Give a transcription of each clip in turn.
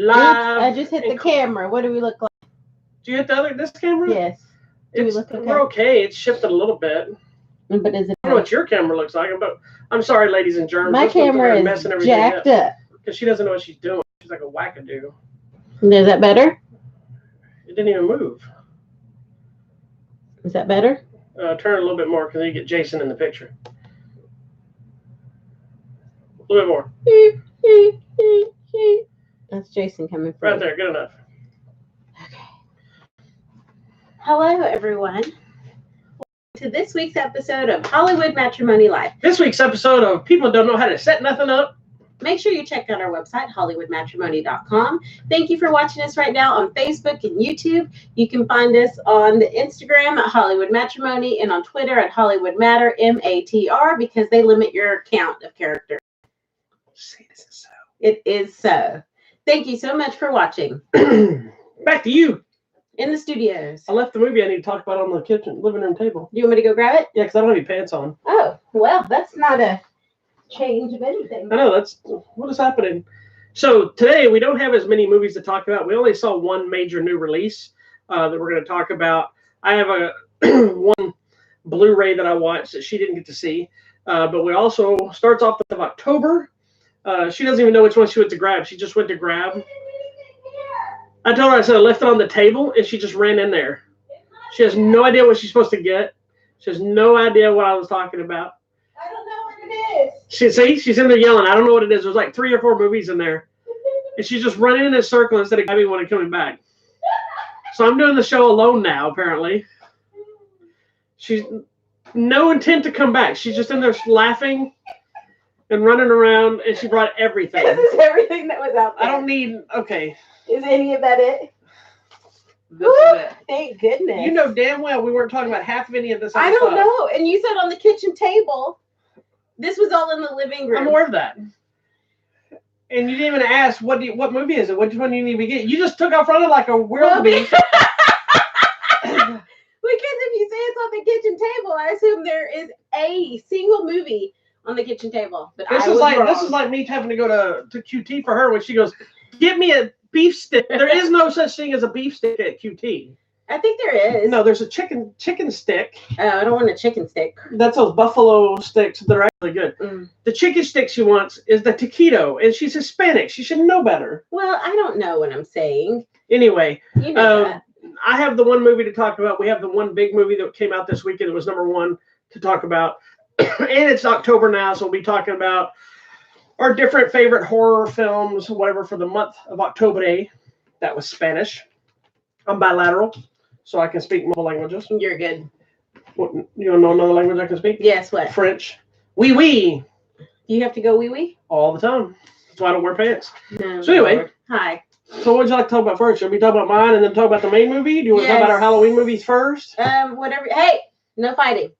Live. I just hit the camera. What do we look like? Do you hit this camera? Yes. We look okay? We're okay. It's shifted a little bit. But is it? I don't know what your camera looks like. I'm sorry, ladies and germs. My camera is jacked up. Because she doesn't know what she's doing. She's like a wackadoo. Is that better? It didn't even move. Is that better? Turn it a little bit more because you get Jason in the picture. A little bit more. That's Jason coming from. Right there. Good enough. Okay. Hello, everyone. To this week's episode of Hollywood Matrimony Live. This week's episode of People Don't Know How to Set Nothing Up. Make sure you check out our website, hollywoodmatrimony.com. Thank you for watching us right now on Facebook and YouTube. You can find us on the Instagram at Hollywood Matrimony and on Twitter at Hollywood Matter, MATR, because they limit your count of characters. Say this is so. It is so. Thank you so much for watching. Back to you. In the studios. I left the movie I need to talk about on the living room table. Do you want me to go grab it? Yeah, because I don't have any pants on. Oh, well, that's not a change of anything. I know, that's what is happening. So today we don't have as many movies to talk about. We only saw one major new release that we're going to talk about. I have a one Blu-ray that I watched that she didn't get to see. But we also starts off of October. She doesn't even know which one she went to grab. She just went to grab. I told her, I said, I left it on the table, and she just ran in there. She has no idea what she's supposed to get. She has no idea what I was talking about. I don't know what it is. She's in there yelling. I don't know what it is. There's like 3 or 4 movies in there. And she's just running in a circle instead of grabbing one and coming back. So I'm doing the show alone now, apparently. She's no intent to come back. She's just in there laughing and running around, and she brought everything. This is everything that was out there. I don't need, okay. Is any of that it? This is it. Thank goodness. You know damn well we weren't talking about half of any of this. I don't know. And you said on the kitchen table, this was all in the living room. I'm aware of that. And you didn't even ask, what movie is it? Which one do you need to get? You just took off running like a weird beast. Because if you say it's on the kitchen table, I assume there is a single movie on the kitchen table. But this is like me having to go to QT for her when she goes, "Give me a beef stick." There is no such thing as a beef stick at QT. I think there is. No, there's a chicken stick. Oh, I don't want a chicken stick. That's those buffalo sticks that are actually good. The chicken stick she wants is the taquito, and she's Hispanic. She should know better. Well, I don't know what I'm saying. Anyway, you know that. I have the one movie to talk about. We have the one big movie that came out this weekend. It was #1 to talk about. And it's October now, so we'll be talking about our different favorite horror films, whatever, for the month of October. That was Spanish. I'm bilateral, so I can speak multiple languages. You're good. What, you don't know another language I can speak? Yes, what? French. Oui, oui. You have to go wee-wee? All the time. That's why I don't wear pants. No, so anyway. Lord. Hi. So what would you like to talk about first? Should we talk about mine and then talk about the main movie? Do you want to talk about our Halloween movies first? Whatever. Hey, no fighting.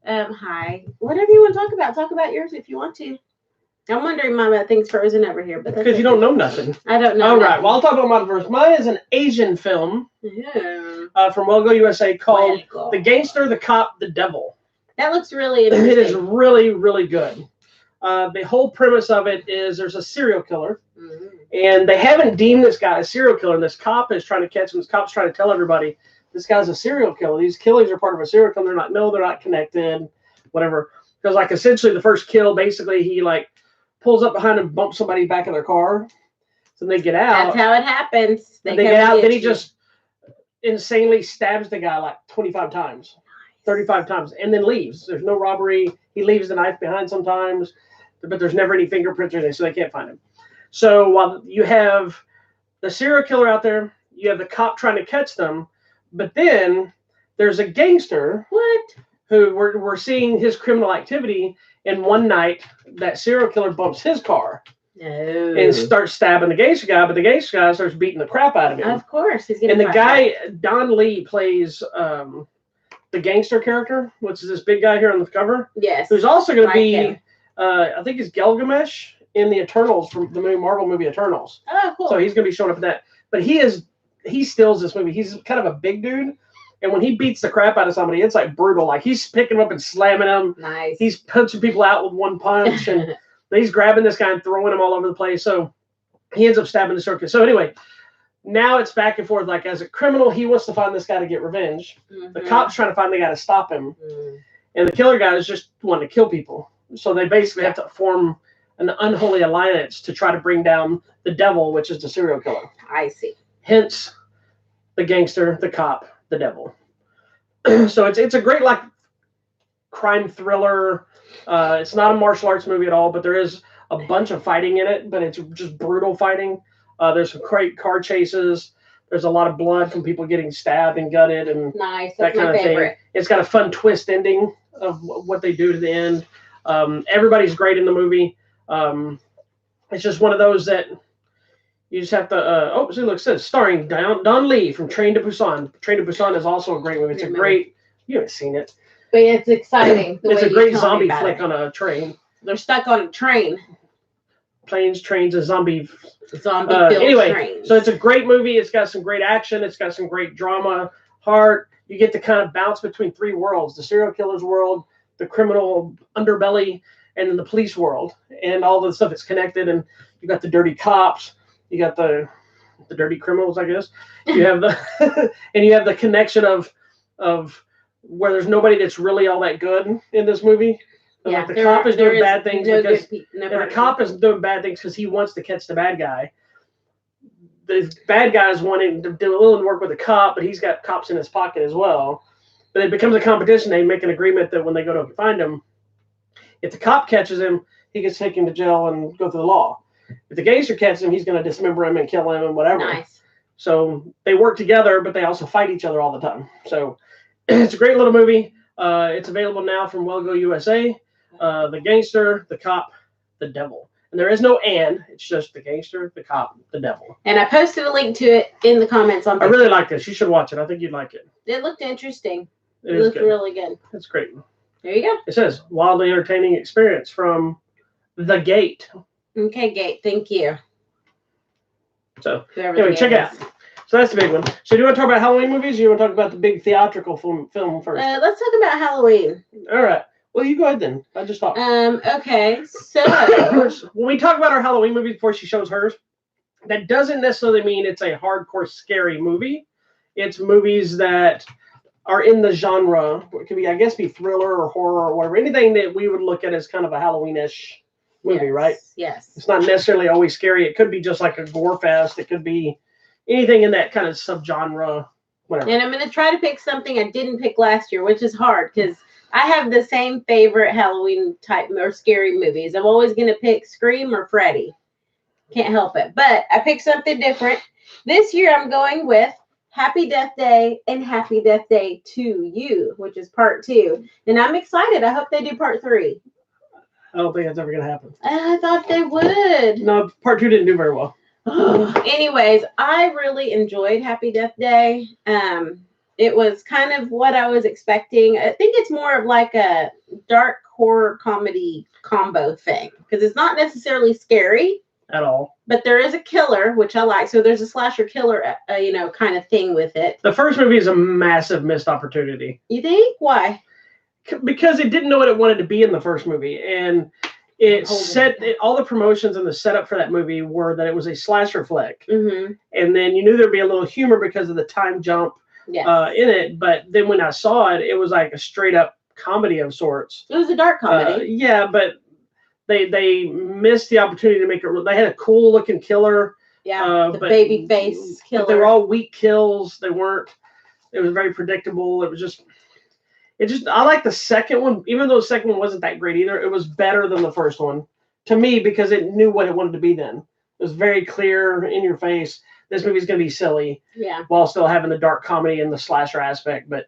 Hi. Whatever you want to talk about yours if you want to. I'm wondering why things frozen over here, but because you don't know nothing. I don't know. All right. Well, I'll talk about mine first. Mine is an Asian film from Wellgo USA called The Gangster, the Cop, the Devil. That looks really interesting. It is really, really good. The whole premise of it is there's a serial killer, and they haven't deemed this guy a serial killer, and this cop is trying to catch him. This cop's trying to tell everybody this guy's a serial killer. These killings are part of a serial killer. They're not connected, whatever. Because like essentially the first kill, basically he like pulls up behind and bumps somebody back in their car. So they get out. That's how it happens. They get out, then he just insanely stabs the guy like 25 times, 35 times, and then leaves. There's no robbery. He leaves the knife behind sometimes, but there's never any fingerprints or anything, so they can't find him. So while you have the serial killer out there, you have the cop trying to catch them, but then there's a gangster who we're seeing his criminal activity, and one night that serial killer bumps his car and starts stabbing the gangster guy, but the gangster guy starts beating the crap out of him. Of course. He's and the guy, Don Lee, plays the gangster character, which is this big guy here on the cover. Yes. Who's also going to be, I think he's Gilgamesh in the Eternals, from the Marvel movie Eternals. Oh, cool. So he's going to be showing up in that. But he steals this movie. He's kind of a big dude. And when he beats the crap out of somebody, it's like brutal. Like he's picking them up and slamming them. Nice. He's punching people out with one punch. And he's grabbing this guy and throwing him all over the place. So He ends up stabbing the circus. So anyway, now it's back and forth. Like as a criminal, he wants to find this guy to get revenge. The cop's trying to find the guy to stop him, and the killer guy is just wanting to kill people. So they basically have to form an unholy alliance to try to bring down the devil, which is the serial killer. I see. Hence, the gangster, the cop, the devil. So it's a great like crime thriller. It's not a martial arts movie at all, but there is a bunch of fighting in it, but it's just brutal fighting. There's some great car chases. There's a lot of blood from people getting stabbed and gutted and Nice. that That's kind my of favorite. thing. It's got a fun twist ending of what they do to the end. Everybody's great in the movie. It's just one of those that you just have to. See, look, it says starring Don Lee from Train to Busan. Train to Busan is also a great movie. It's a great. You haven't seen it. But it's exciting. It's a great zombie flick on a train. They're stuck on a train. Planes, trains, and zombie. Zombie-filled anyway, trains. so it's a great movie. It's got some great action. It's got some great drama, heart. You get to kind of bounce between three worlds: the serial killer's world, the criminal underbelly, and then the police world, and all the stuff that's connected. And you got the dirty cops. You got the dirty criminals, I guess. You have the and you have the connection of where there's nobody that's really all that good in this movie. Yeah, like the cop is doing bad things because the cop is doing bad things because he wants to catch the bad guy. The bad guy is wanting to do a little work with the cop, but he's got cops in his pocket as well. But it becomes a competition. They make an agreement that when they go to find him, if the cop catches him, he gets taken to jail and go through the law. If the gangster catches him, he's going to dismember him and kill him and whatever. Nice. So they work together, but they also fight each other all the time. So it's a great little movie. It's available now from Well Go USA. The gangster, the cop, the devil. And there is no and. It's just the gangster, the cop, the devil. And I posted a link to it in the comments on Facebook. I really like this. You should watch it. I think you'd like it. It looked interesting. It is looked good. really good. It's great. There you go. It says, wildly entertaining experience from The Gate. Okay, Gate. Thank you. So, Whoever anyway, the check Gate it out. is. So that's the big one. So do you want to talk about Halloween movies or you want to talk about the big theatrical film first? Let's talk about Halloween. All right. Well, you go ahead then. I just talked. Okay, so When we talk about our Halloween movies before she shows hers, that doesn't necessarily mean it's a hardcore scary movie. It's movies that are in the genre. It could be, I guess, be thriller or horror or whatever. Anything that we would look at as kind of a Halloween-ish movie, yes, right? Yes. It's not necessarily always scary. It could be just like a gore fest. It could be anything in that kind of subgenre, whatever. And I'm going to try to pick something I didn't pick last year, which is hard because I have the same favorite Halloween type or scary movies. I'm always going to pick Scream or Freddy. Can't help it. But I picked something different. This year I'm going with Happy Death Day and Happy Death Day 2 You, which is part 2. And I'm excited. I hope they do part 3. I don't think that's ever going to happen. I thought they would. No, part 2 didn't do very well. Anyways, I really enjoyed Happy Death Day. It was kind of what I was expecting. I think it's more of like a dark horror comedy combo thing because it's not necessarily scary at all. But there is a killer, which I like. So there's a slasher killer, kind of thing with it. The first movie is a massive missed opportunity. You think? Why? Because it didn't know what it wanted to be in the first movie, and all the promotions and the setup for that movie were that it was a slasher flick, and then you knew there'd be a little humor because of the time jump in it. But then when I saw it, it was like a straight up comedy of sorts. It was a dark comedy. Yeah, but they missed the opportunity to make it. They had a cool looking killer. Yeah, the baby face killer. But they were all weak kills. They weren't. It was very predictable. I like the second one, even though the second one wasn't that great either. It was better than the first one to me because it knew what it wanted to be then. It was very clear in your face. This movie's going to be silly, while still having the dark comedy and the slasher aspect. But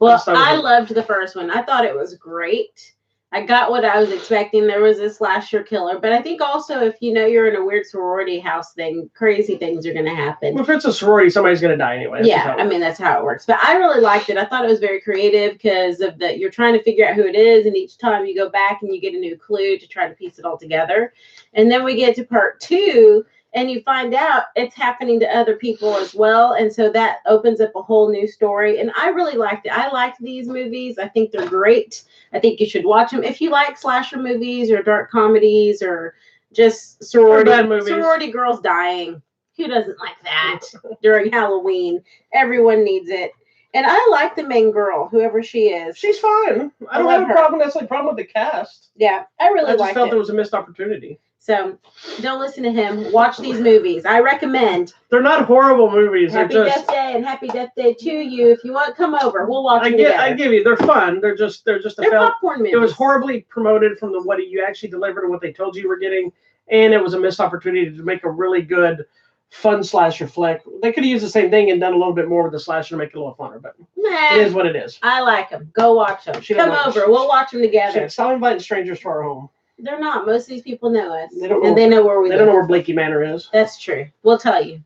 I loved the first one. I thought it was great. I got what I was expecting. There was a slasher killer, but I think also if you're in a weird sorority house thing, crazy things are going to happen. Well, if it's a sorority, somebody's going to die anyway. That's how it works. But I really liked it. I thought it was very creative because of you're trying to figure out who it is, and each time you go back and you get a new clue to try to piece it all together. And then we get to part 2. And you find out it's happening to other people as well. And so that opens up a whole new story. And I really liked it. I liked these movies. I think they're great. I think you should watch them. If you like slasher movies or dark comedies or Just bad movies. sorority girls dying. Who doesn't like that during Halloween? Everyone needs it. And I like the main girl, whoever she is. She's fine. I don't have a problem. That's the problem with the cast. Yeah, I really just felt it was a missed opportunity. So don't listen to him. Watch these movies. I recommend. They're not horrible movies. Happy Death Day and Happy Death Day to you. If you want to come over, we'll watch them together. I give you. They're fun. They're popcorn movies. It was horribly promoted from what you actually delivered and what they told you were getting, and it was a missed opportunity to make a really good, fun slasher flick. They could have used the same thing and done a little bit more with the slasher to make it a little funner, but it is what it is. I like them. Go watch them. Come over. We'll watch them together. Stop inviting strangers to our home. They're not. Most of these people know us. They know where we live. They don't know where Blakey Manor is. That's true. We'll tell you.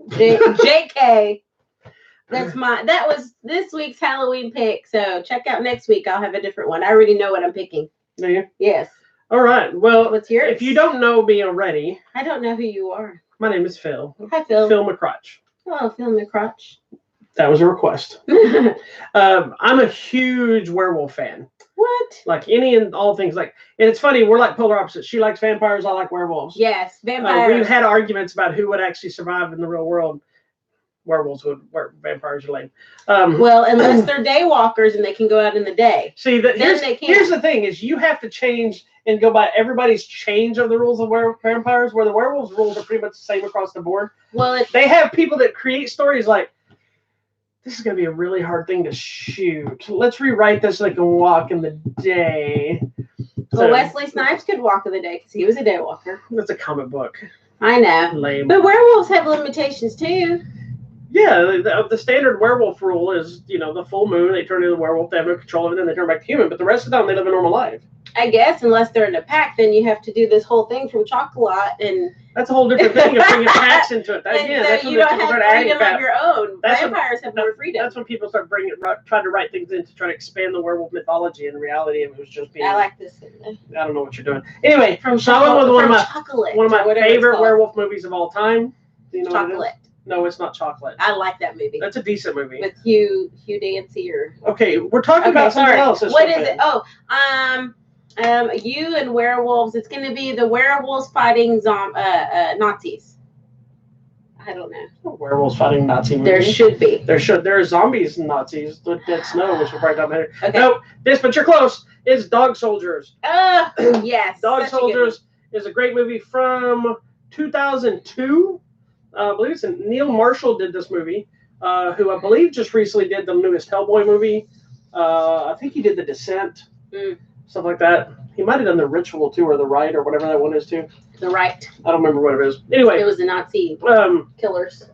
JK. That was this week's Halloween pick. So check out next week. I'll have a different one. I already know what I'm picking. Do you? Yes. All right. Well, what's yours? If you don't know me already, I don't know who you are. My name is Phil. Hi, Phil. Phil McCrotch. Oh, Phil McCrotch. That was a request. I'm a huge werewolf fan. What? Like any and all things. And it's funny, we're like polar opposites. She likes vampires, I like werewolves. Yes, vampires. We've had arguments about who would actually survive in the real world. Werewolves would, vampires are lame. Well, unless they're day walkers and they can go out in the day. See, here's the thing: is you have to change and go by everybody's change of the rules of vampires, where the werewolves rules are pretty much the same across the board. Well, they have people that create stories like, this is going to be a really hard thing to shoot. Let's rewrite this so they can walk in the day. Well, Wesley Snipes could walk in the day because he was a day walker. That's a comic book. I know. Lame. But werewolves have limitations too. Yeah, the standard werewolf rule is, the full moon, they turn into a werewolf, they have no control of it, and then they turn back to human. But the rest of the time, they live a normal life. I guess, unless they're in a pack, then you have to do this whole thing from Chocolat and... That's a whole different thing of bringing packs into it. Again, that's when you don't have freedom of your own. Vampires have more freedom. That's when people start trying to write things in to try to expand the werewolf mythology. In reality, it was just being... I like this. I don't know what you're doing. Anyway, from one of my favorite werewolf movies of all time. Do you know Chocolate. What it is? No, it's not Chocolate. I like that movie. That's a decent movie. With Hugh Dancy Okay, we're talking about something else. What is it? Oh, you and werewolves. It's going to be the werewolves fighting Nazis. I don't know. Werewolves fighting Nazi movies. There should be. There are zombies and Nazis. Dead Snow, which we'll probably talk about here. Okay. No, but you're close. It's Dog Soldiers. Yes. Dog Soldiers is a great movie from 2002. I believe it's Neil Marshall did this movie, who I believe just recently did the newest Hellboy movie. I think he did The Descent, stuff like that. He might have done The Ritual too, or The Rite, or whatever that one is too. The Rite. I don't remember what it is. Anyway, it was the Nazi killers.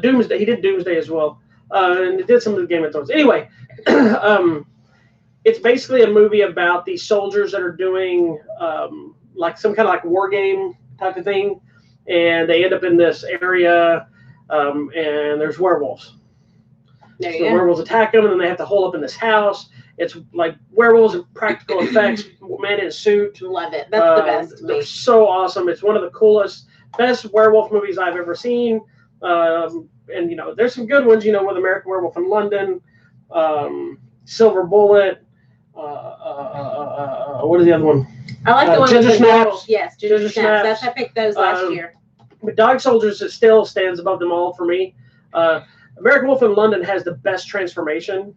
Doomsday. He did Doomsday as well, and he did some of the Game of Thrones. Anyway, it's basically a movie about these soldiers that are doing like some kind of like war game type of thing. And they end up in this area, and there's werewolves. So the werewolves attack them, and then they have to hole up in this house. It's like werewolves and practical effects, man in a suit. Love it. That's the best. They're so awesome. It's one of the coolest, best werewolf movies I've ever seen. And, there's some good ones, with American Werewolf in London, Silver Bullet. What is the other one? I like the one Ginger with Snaps. Yes, Ginger Snaps. I picked those last year. But Dog Soldiers still stands above them all for me. American Wolf in London has the best transformation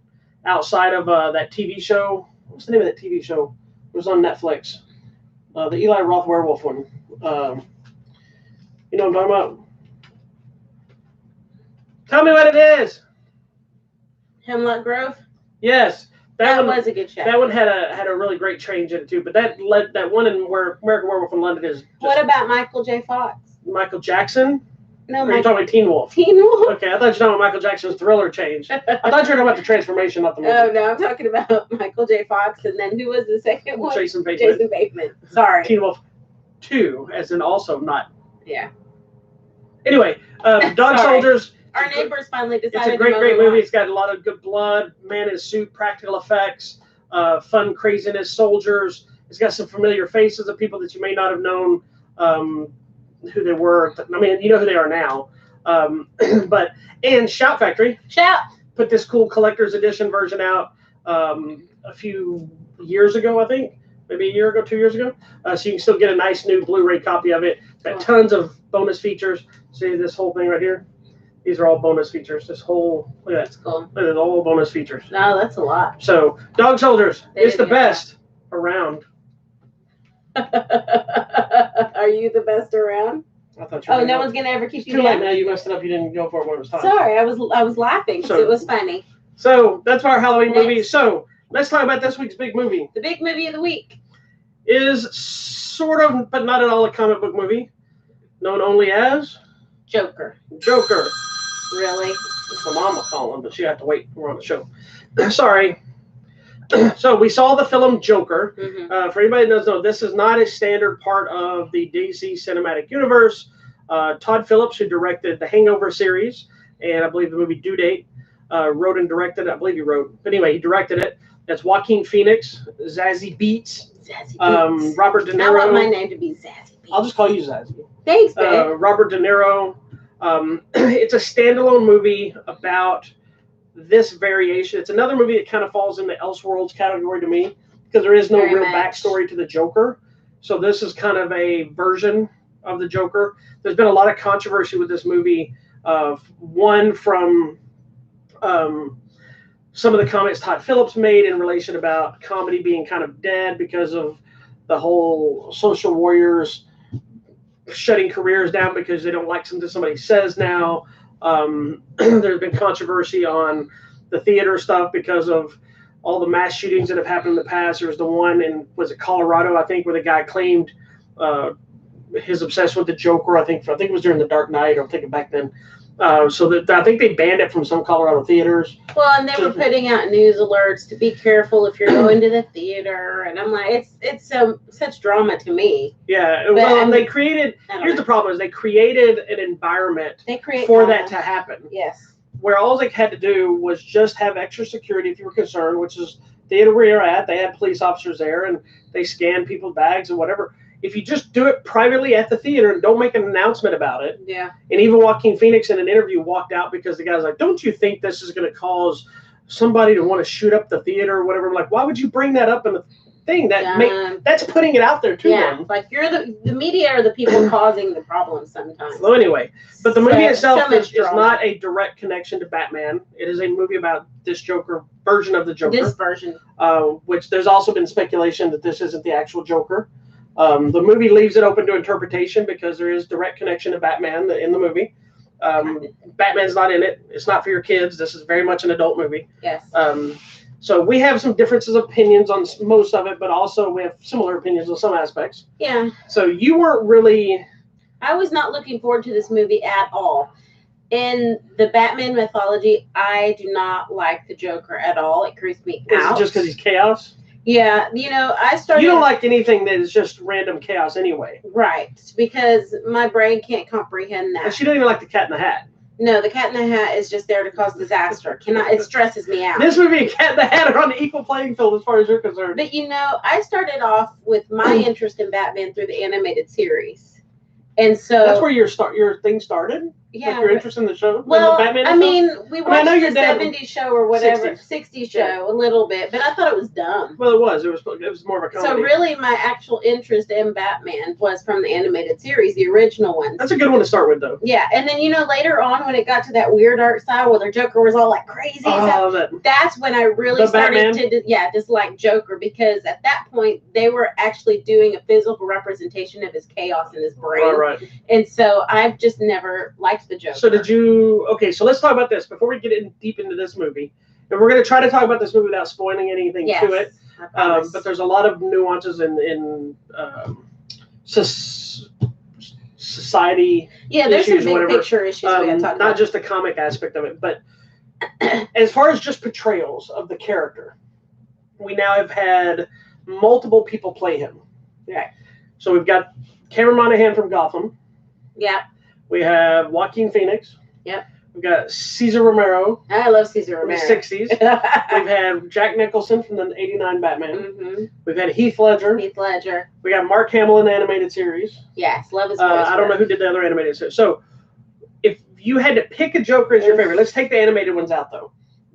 outside of that TV show. What's the name of that TV show? It was on Netflix. The Eli Roth werewolf one. You know what I'm talking about? Tell me what it is. Hemlock Grove? Yes. That was a good show. That one had a really great change in it too. But that one in where American Werewolf in London is. What about Michael J. Fox? Michael Jackson? No, you're talking about Teen Wolf. Teen Wolf? Okay, I thought you were talking about Michael Jackson's Thriller change. I thought you were talking about the transformation, not the movie. Oh, no, I'm talking about Michael J. Fox, and then who was the second one? Jason Bateman. Sorry. Teen Wolf 2, as in also not. Yeah. Anyway, Dog Soldiers. Our neighbors finally decided. It's a great movie. It's got a lot of good blood, man in a suit, practical effects, fun craziness, soldiers. It's got some familiar faces of people that you may not have known who they were. I mean, you know who they are now. And Shout Factory. Put this cool collector's edition version out a few years ago, I think. maybe a year ago, 2 years ago. So you can still get a nice new Blu-ray copy of it. It's got tons of bonus features. See this whole thing right here? These are all bonus features. This whole, look at that. That's cool. Look at all bonus features. No, that's a lot. So, Dog Soldiers is the didn't get best around. Are you the best around? I thought you were Oh, no gonna- one's gonna ever keep you Too late down. now. You messed it up. You didn't go for it when it was time. Sorry, I was laughing because So- it was funny. So that's our Halloween movie. Next. So let's talk about this week's big movie. The big movie of the week. Is sort of, but not at all, a comic book movie, known only as Joker. Joker. Really? It's my mama calling, but she had to wait. We're on the show. Sorry. So we saw the film Joker. Mm-hmm. For anybody that doesn't know, this is not a standard part of the DC cinematic universe. Todd Phillips, who directed the Hangover series, and I believe the movie Due Date, wrote and directed. I believe he wrote. But anyway, he directed it. That's Joaquin Phoenix, Zazie Beetz, Zazie Beetz. Robert De Niro. I want my name to be Zazie Beetz. I'll just call you Zazie. Thanks, babe. Robert De Niro. It's a standalone movie about this variation. It's another movie that kind of falls in the Elseworlds category to me because there is no Very real much. backstory to the Joker. So this is kind of a version of the Joker. There's been a lot of controversy with this movie. One from some of the comments Todd Phillips made in relation about comedy being kind of dead because of the whole social warriors shutting careers down because they don't like something somebody says now. There's been controversy on the theater stuff because of all the mass shootings that have happened in the past. There was the one in, was it Colorado, I think, where the guy claimed his obsession with the Joker. I think it was during the Dark Knight. I'm thinking back then. So that I think they banned it from some Colorado theaters. Well, and they were putting out news alerts to be careful if you're going to the theater, and I'm like, it's such drama to me. Yeah, But, well, I mean, they created. I don't Here's know. the problem: is they created an environment They create for drama. that to happen. Yes. Where all they had to do was just have extra security if you were concerned, which is theater where you're at. They had police officers there, and they scanned people's bags and whatever. If you just do it privately at the theater and don't make an announcement about it, Yeah. and even Joaquin Phoenix in an interview walked out because the guy's like, "Don't you think this is going to cause somebody to want to shoot up the theater or whatever?" I'm like, why would you bring that up in the thing? That's putting it out there to Yeah, them. like you're the media are the people causing the problem sometimes. So anyway, but the movie So itself much is drama. not a direct connection to Batman. It is a movie about this Joker version of the Joker. This version. Which there's also been speculation that this isn't the actual Joker. The movie leaves it open to interpretation because there is direct connection to Batman in the movie. Batman's not in it. It's not for your kids. This is very much an adult movie. Yes. So we have some differences of opinions on most of it, but also we have similar opinions on some aspects. Yeah. So you weren't really... I was not looking forward to this movie at all. In the Batman mythology, I do not like the Joker at all. It creeps me Is out. it just because he's chaos? Yeah, I started. You don't like anything that is just random chaos anyway. Right, because my brain can't comprehend And that. she don't even like the Cat in the Hat. No, the Cat in the Hat is just there to cause disaster. It stresses me out. This movie and Cat in the Hat are on the equal playing field as far as you're concerned. But I started off with my interest in Batman through the animated series, and so That's where your thing started? yeah. Like your interest in the show? Well, the Batman I stuff? mean, we I watched know your the dad- 70s show or whatever, 60s. 60s show a little bit, but I thought it was dumb. Well, it was more of a comedy. So really, my actual interest in Batman was from the animated series, the original ones. That's a good one to start with, though. Yeah, and then later on when it got to that weird art style where the Joker was all like crazy, and stuff, that's when I really The started Batman? to dislike Joker, because at that point they were actually doing a physical representation of his chaos in his brain, Right. and so I've just never liked the Joker. So did you... Okay, so let's talk about this before we get deep into this movie. And we're going to try to talk about this movie without spoiling anything Yes, to it. I promise. But there's a lot of nuances in society. Yeah, there's some issues or big whatever. picture issues we gotta talk Not about. just the comic aspect of it, but as far as just portrayals of the character, we now have had multiple people play him. Right. So we've got Cameron Monaghan from Gotham. Yeah, We have Joaquin Phoenix. Yep. We've got Cesar Romero I love Cesar from the Romero. 60s. We've had Jack Nicholson from the 89 Batman. Mhm. We've had Heath Ledger. Heath Ledger. We got Mark Hamill in the animated series. Yes, love his voice. I don't know who did the other animated series. So if you had to pick a Joker as your favorite, let's take the animated ones out, though.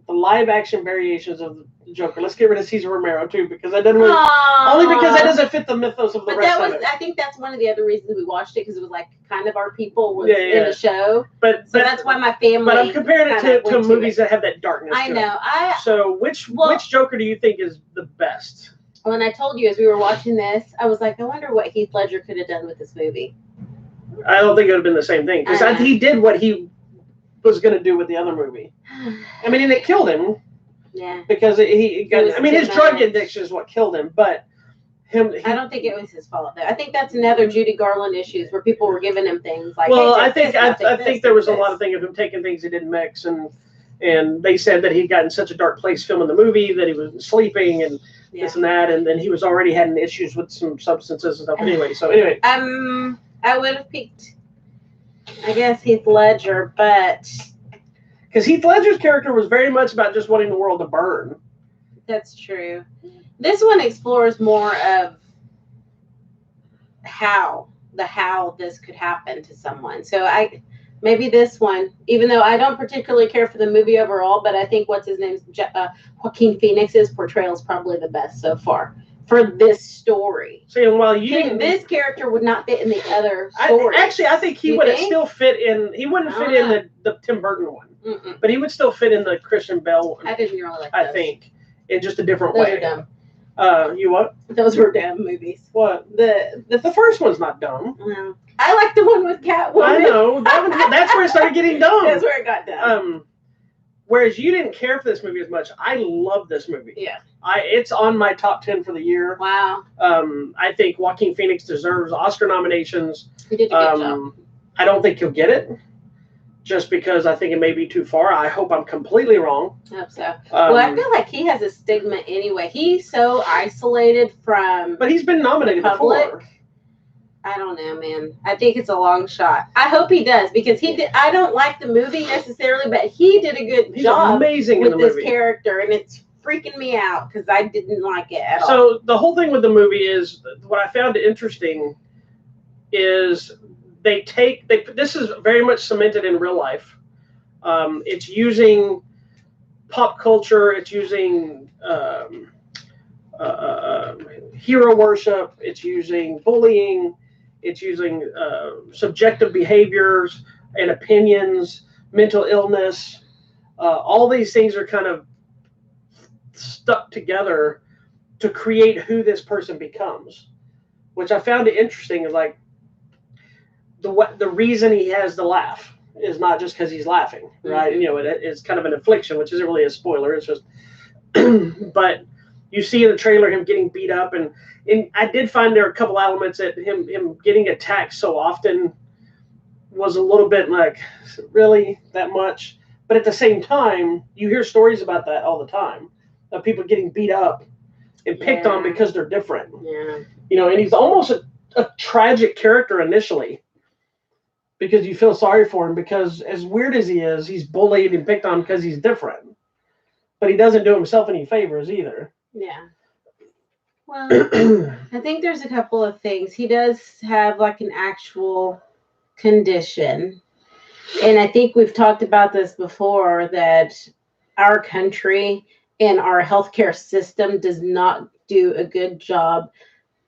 the live action variations of the Joker. Let's get rid of Cesar Romero too, because that doesn't really, only because that doesn't fit the mythos of the but rest that was, of it. I think that's one of the other reasons we watched it, because it was like kind of our people was Yeah, in the show. But So that's why my family. But I'm comparing it kinda to went movies it. that have that darkness. I to know. It. So which Joker do you think is the best? When I told you as we were watching this, I was like, I wonder what Heath Ledger could have done with this movie. I don't think it would have been the same thing, because he did what he was going to do with the other movie. I mean, and it killed him. Yeah. Because his drug addiction is what killed him, but I don't think it was his fault though. I think that's another Judy Garland issues where people were giving him things like. Well, hey, I think there was a lot of things of him taking things he didn't mix, and they said that he'd gotten such a dark place filming the movie that he was sleeping and this and that, and then he was already having issues with some substances and stuff. Anyway, I would have picked, I guess, Heath Ledger, but because Heath Ledger's character was very much about just wanting the world to burn. That's true. This one explores more of how this could happen to someone. So maybe this one, even though I don't particularly care for the movie overall, but I think Joaquin Phoenix's portrayal is probably the best so far for this story. See, and while this character would not fit in the other story. I think he would still fit in. He wouldn't fit in the Tim Burton one, but he would still fit in the Christian Bale one. I didn't really like those. I think in just a different those way. Are dumb. You what? Those were dumb movies. What? The first one's not dumb. No. I like the one with Catwoman. I know. That's where it started getting dumb. That's where it got dumb. Whereas you didn't care for this movie as much. I love this movie. Yeah. It's on my top 10 for the year. Wow. I think Joaquin Phoenix deserves Oscar nominations. He did a good job. I don't think he'll get it, just because I think it may be too far. I hope I'm completely wrong. I hope so. Well, I feel like he has a stigma anyway. He's so isolated from. But he's been nominated before. I don't know, man. I think it's a long shot. I hope he does, because he did. I don't like the movie necessarily, but he did a good job. Amazing with in the movie. This character, and it's freaking me out because I didn't like it at all. So the whole thing with the movie is, what I found interesting is this is very much cemented in real life. It's using pop culture. It's using hero worship. It's using bullying. It's using subjective behaviors and opinions, mental illness. All these things are kind of stuck together to create who this person becomes, which I found it interesting. Is like the reason he has the laugh is not just because he's laughing, right? Mm-hmm. It's kind of an affliction, which isn't really a spoiler. It's just, but you see in the trailer him getting beat up, and I did find there are a couple elements that him getting attacked so often was a little bit like, really that much? But at the same time, you hear stories about that all the time, of people getting beat up and picked on because they're different. Yeah. And he's almost a tragic character initially, because you feel sorry for him, because as weird as he is, he's bullied and picked on because he's different. But he doesn't do himself any favors either. Yeah. Well, I think there's a couple of things. He does have like an actual condition. And I think we've talked about this before, that our country and our healthcare system does not do a good job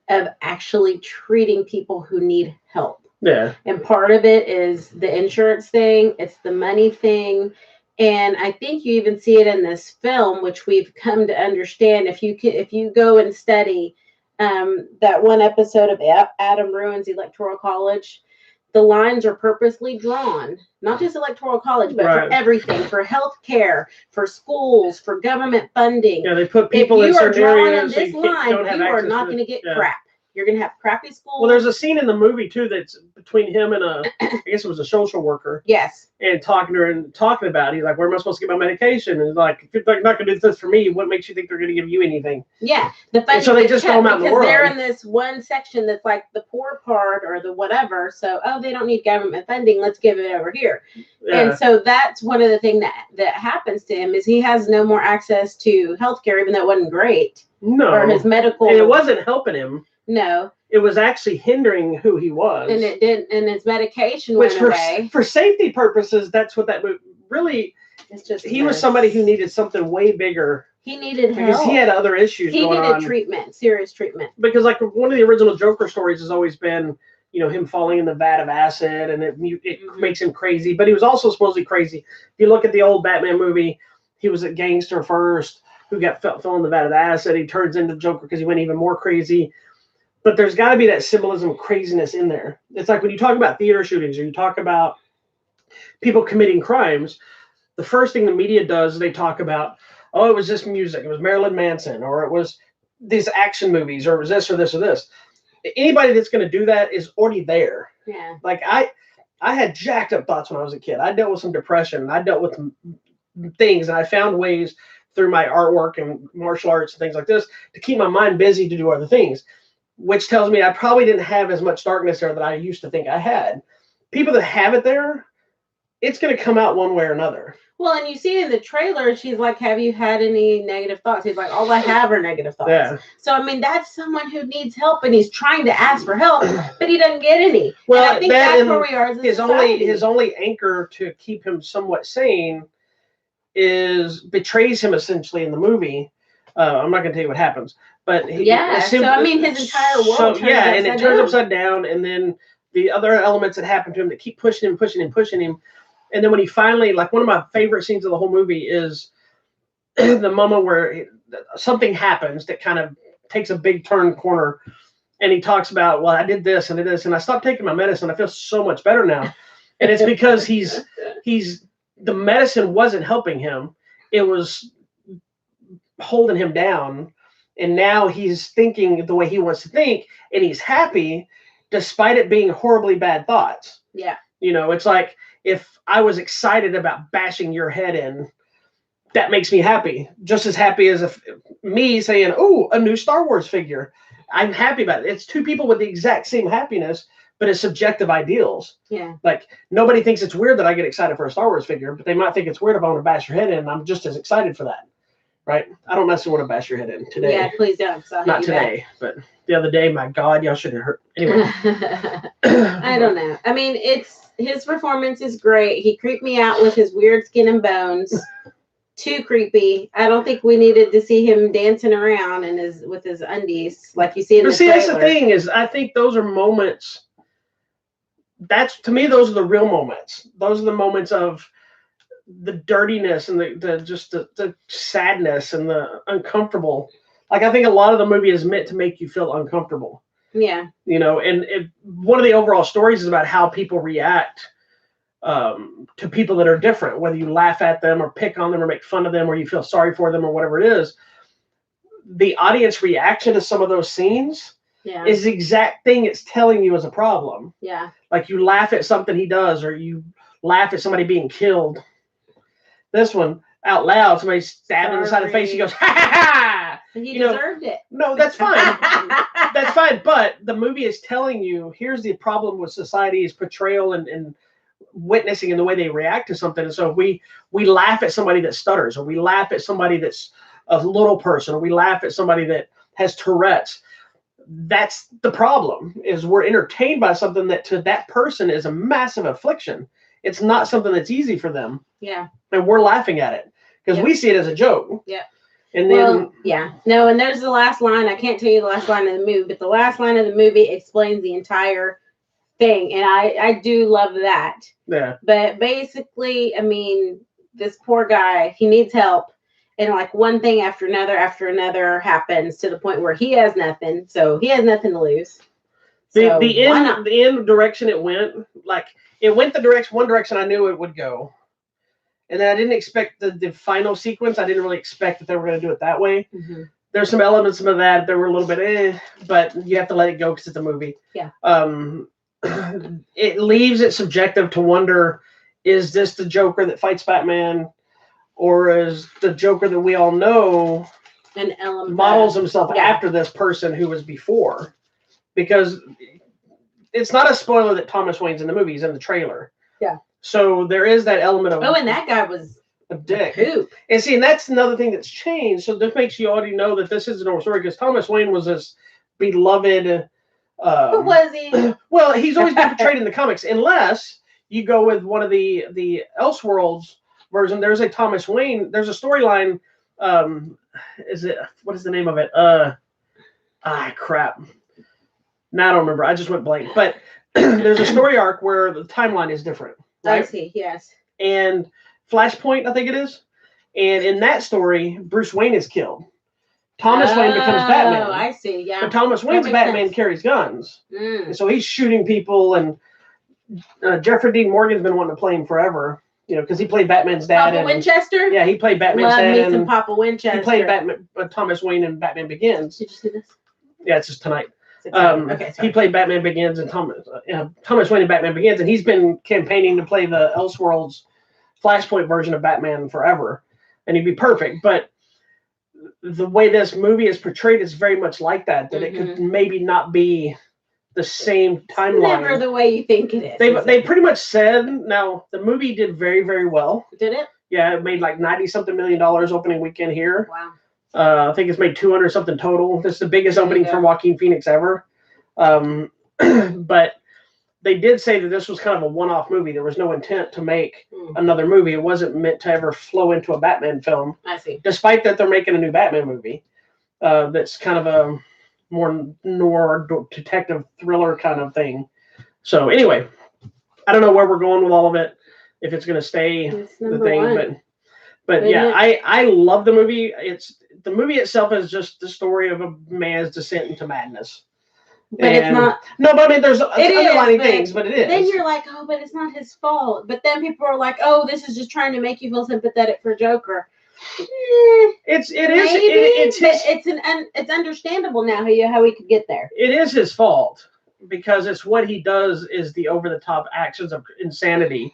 of actually treating people who need help. Yeah. And part of it is the insurance thing. It's the money thing. And I think you even see it in this film, which we've come to understand. If you go and study that one episode of Adam Ruins Electoral College, the lines are purposely drawn, not just Electoral College, but for everything, for healthcare, for schools, for government funding. Yeah, they put people in certain areas. If you are drawing on this line, you are not going to get crap. You're going to have crappy schools. Well, there's a scene in the movie, too, that's between him and I guess it was a social worker. Yes. And talking to her and talking about it. He's like, where am I supposed to get my medication? And he's like, if you're not going to do this for me, what makes you think they're going to give you anything? Yeah. So they just throw them out in the world. Because they're in this one section that's like the poor part or the whatever. So, they don't need government funding. Let's give it over here. Yeah. And so that's one of the things that happens to him, is he has no more access to healthcare, even though it wasn't great. No. Or his medical. And it wasn't helping him. No. It was actually hindering who he was. And it didn't, and his medication went away. For safety purposes, that's what that movie really, It's just he was somebody who needed something way bigger. He needed because help. he had other issues He going needed on. treatment, serious treatment. Because like one of the original Joker stories has always been, you know, him falling in the vat of acid, and it makes him crazy. But he was also supposedly crazy. If you look at the old Batman movie, he was a gangster first, who fell in the vat of acid. He turns into Joker because he went even more crazy. But there's got to be that symbolism of craziness in there. It's like when you talk about theater shootings or you talk about people committing crimes, the first thing the media does is they talk about, oh, it was this music, it was Marilyn Manson, or it was these action movies, or it was this or this or this. Anybody that's going to do that is already there. Yeah. Like I had jacked up thoughts when I was a kid. I dealt with some depression, and I dealt with things, and I found ways through my artwork and martial arts and things like this to keep my mind busy to do other things, which tells me I probably didn't have as much darkness there that I used to think I had. People that have it there, it's going to come out one way or another. Well, and you see in the trailer, she's like, have you had any negative thoughts? He's like, all I have are negative thoughts. Yeah. So, I mean, that's someone who needs help, and he's trying to ask for help, but he doesn't get any. Well, and I think that's where we are as a society. His only anchor to keep him somewhat sane betrays him essentially in the movie. I'm not going to tell you what happens, but so I mean, his entire world turns upside down, and then the other elements that happen to him that keep pushing him. And then when he finally, like one of my favorite scenes of the whole movie is the moment where something happens that kind of takes a big corner, and he talks about, well, I did this and and I stopped taking my medicine. I feel so much better now. And it's because the medicine wasn't helping him. It was holding him down. And now he's thinking the way he wants to think, and he's happy despite it being horribly bad thoughts. Yeah. You know, it's like, if I was excited about bashing your head in, that makes me happy. Just as happy as me saying, oh, a new Star Wars figure. I'm happy about it. It's two people with the exact same happiness, but it's subjective ideals. Yeah. Like, nobody thinks it's weird that I get excited for a Star Wars figure, but they might think it's weird if I want to bash your head in, and I'm just as excited for that. Right? I don't necessarily want to bash your head in today. Yeah, please don't. Not today, but the other day, my God, y'all should have heard. Anyway. I don't know. I mean, his performance is great. He creeped me out with his weird skin and bones. Too creepy. I don't think we needed to see him dancing around with his undies like you see in the trailer. That's the thing is, I think those are moments. To me, those are the real moments. Those are the moments of the dirtiness and the sadness and the uncomfortable. Like, I think a lot of the movie is meant to make you feel uncomfortable. Yeah. You know, and one of the overall stories is about how people react to people that are different, whether you laugh at them or pick on them or make fun of them or you feel sorry for them or whatever it is. The audience reaction to some of those scenes is the exact thing it's telling you is a problem. Yeah. Like, you laugh at something he does, or you laugh at somebody being killed. This one, out loud, somebody stabbed him in the side of the face. He goes, ha ha ha! He deserved it. No, that's fine. That's fine. But the movie is telling you, here's the problem with society's portrayal and witnessing and the way they react to something. And so we laugh at somebody that stutters, or we laugh at somebody that's a little person, or we laugh at somebody that has Tourette's. That's the problem, is we're entertained by something that to that person is a massive affliction. It's not something that's easy for them. Yeah. And we're laughing at it because we see it as a joke. Yeah. And then, and there's the last line. I can't tell you the last line of the movie, but the last line of the movie explains the entire thing. And I do love that. Yeah. But basically, I mean, this poor guy, he needs help. And like one thing after another happens to the point where he has nothing. So he has nothing to lose. The end direction it went, like, it went one direction I knew it would go. And then I didn't expect the final sequence. I didn't really expect that they were going to do it that way. Mm-hmm. There's some elements of that were a little bit but you have to let it go because it's a movie. Yeah. It leaves it subjective to wonder, is this the Joker that fights Batman? Or is the Joker that we all know an element models himself after this person who was before? Because it's not a spoiler that Thomas Wayne's in the movie. He's in the trailer. Yeah. So there is that element of... Oh, and that guy was a dick. Poop. And see, and that's another thing that's changed. So this makes you already know that this is a normal story, because Thomas Wayne was this beloved... Who was he? Well, he's always been portrayed in the comics, unless you go with one of the Elseworlds version. There's a Thomas Wayne. There's a storyline. What is the name of it? Crap. Now I don't remember. I just went blank. But there's a story arc where the timeline is different. Right? I see. Yes. And Flashpoint, I think it is. And in that story, Bruce Wayne is killed. Thomas Wayne becomes Batman. Oh, I see. Yeah. But Thomas Wayne's Batman sense. carries guns. Mm. And so he's shooting people. And Jeffrey Dean Morgan's been wanting to play him forever. Because he played Batman's dad. Papa Winchester? Yeah, he played Batman's Love dad. me some Papa Winchester. He played Thomas Wayne in Batman Begins. Did you see this? Yeah, it's just tonight. Okay, sorry. He played Batman Begins and Thomas Wayne in Batman Begins, and he's been campaigning to play the Elseworlds Flashpoint version of Batman forever, and he'd be perfect. But the way this movie is portrayed is very much like that. That it could maybe not be the same timeline. Never the way you think it is. They pretty much said. Now the movie did very, very well. Did it? Yeah, it made like $90-something million opening weekend here. Wow. I think it's made 200 something total. This is the biggest opening for Joaquin Phoenix ever. But they did say that this was kind of a one-off movie. There was no intent to make another movie. It wasn't meant to ever flow into a Batman film. I see. Despite that, they're making a new Batman movie. That's kind of a more noir detective thriller kind of thing. So anyway, I don't know where we're going with all of it. If it's going to stay the thing, but yeah, I love the movie. The movie itself is just the story of a man's descent into madness. But it's not. No, but I mean, there's underlining things, but it is. Then you're like, oh, but it's not his fault. But then people are like, oh, this is just trying to make you feel sympathetic for Joker. It's understandable now how he could get there. It is his fault because it's what he does is the over the top actions of insanity.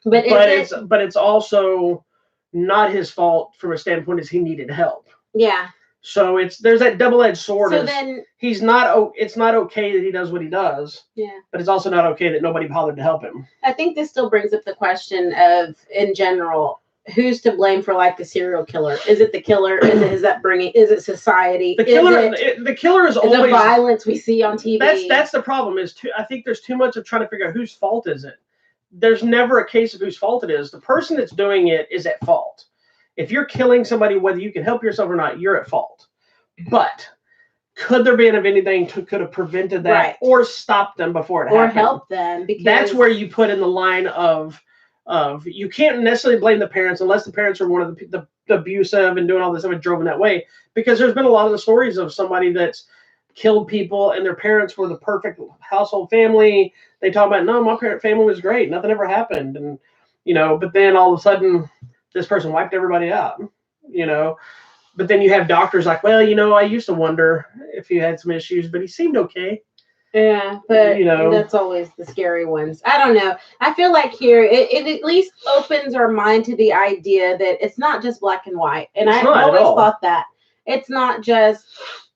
But it's also not his fault from a standpoint as he needed help. Yeah. So there's that double-edged sword. So then it's not okay that he does what he does. Yeah. But it's also not okay that nobody bothered to help him. I think this still brings up the question of, in general, who's to blame for like the serial killer? Is it the killer? Is it society? The killer is always the violence we see on TV. That's the problem. I think there's too much of trying to figure out whose fault is it. There's never a case of whose fault it is. The person that's doing it is at fault. If you're killing somebody, whether you can help yourself or not, you're at fault. But could there be anything could have prevented that or stopped them before it happened? Or helped them? Because that's where you put in the line of you can't necessarily blame the parents unless the parents are one of the abusive and doing all this stuff and drove in that way. Because there's been a lot of the stories of somebody that's killed people and their parents were the perfect household family. They talk about, no, my parent family was great. Nothing ever happened. And, but then all of a sudden this person wiped everybody out, but then you have doctors like, well, I used to wonder if he had some issues, but he seemed okay. Yeah, but that's always the scary ones. I don't know. I feel like here it at least opens our mind to the idea that it's not just black and white. And I've always thought that it's not just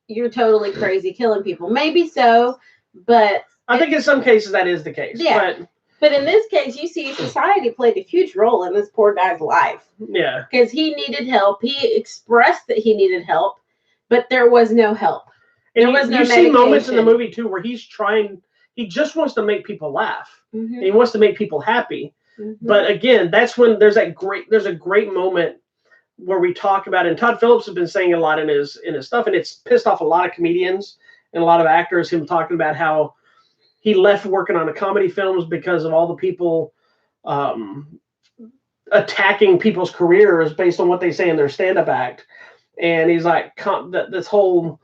you're totally crazy killing people. Maybe so, but I think in some cases that is the case. Yeah. But in this case, you see society played a huge role in this poor guy's life. Yeah. Because he needed help. He expressed that he needed help, but there was no help. And you see moments in the movie, too, where he just wants to make people laugh. Mm-hmm. He wants to make people happy. Mm-hmm. But again, that's when there's a great moment where we talk about, and Todd Phillips has been saying a lot in his stuff, and it's pissed off a lot of comedians and a lot of actors, him talking about how he left working on the comedy films because of all the people attacking people's careers based on what they say in their stand-up act. And he's like, this whole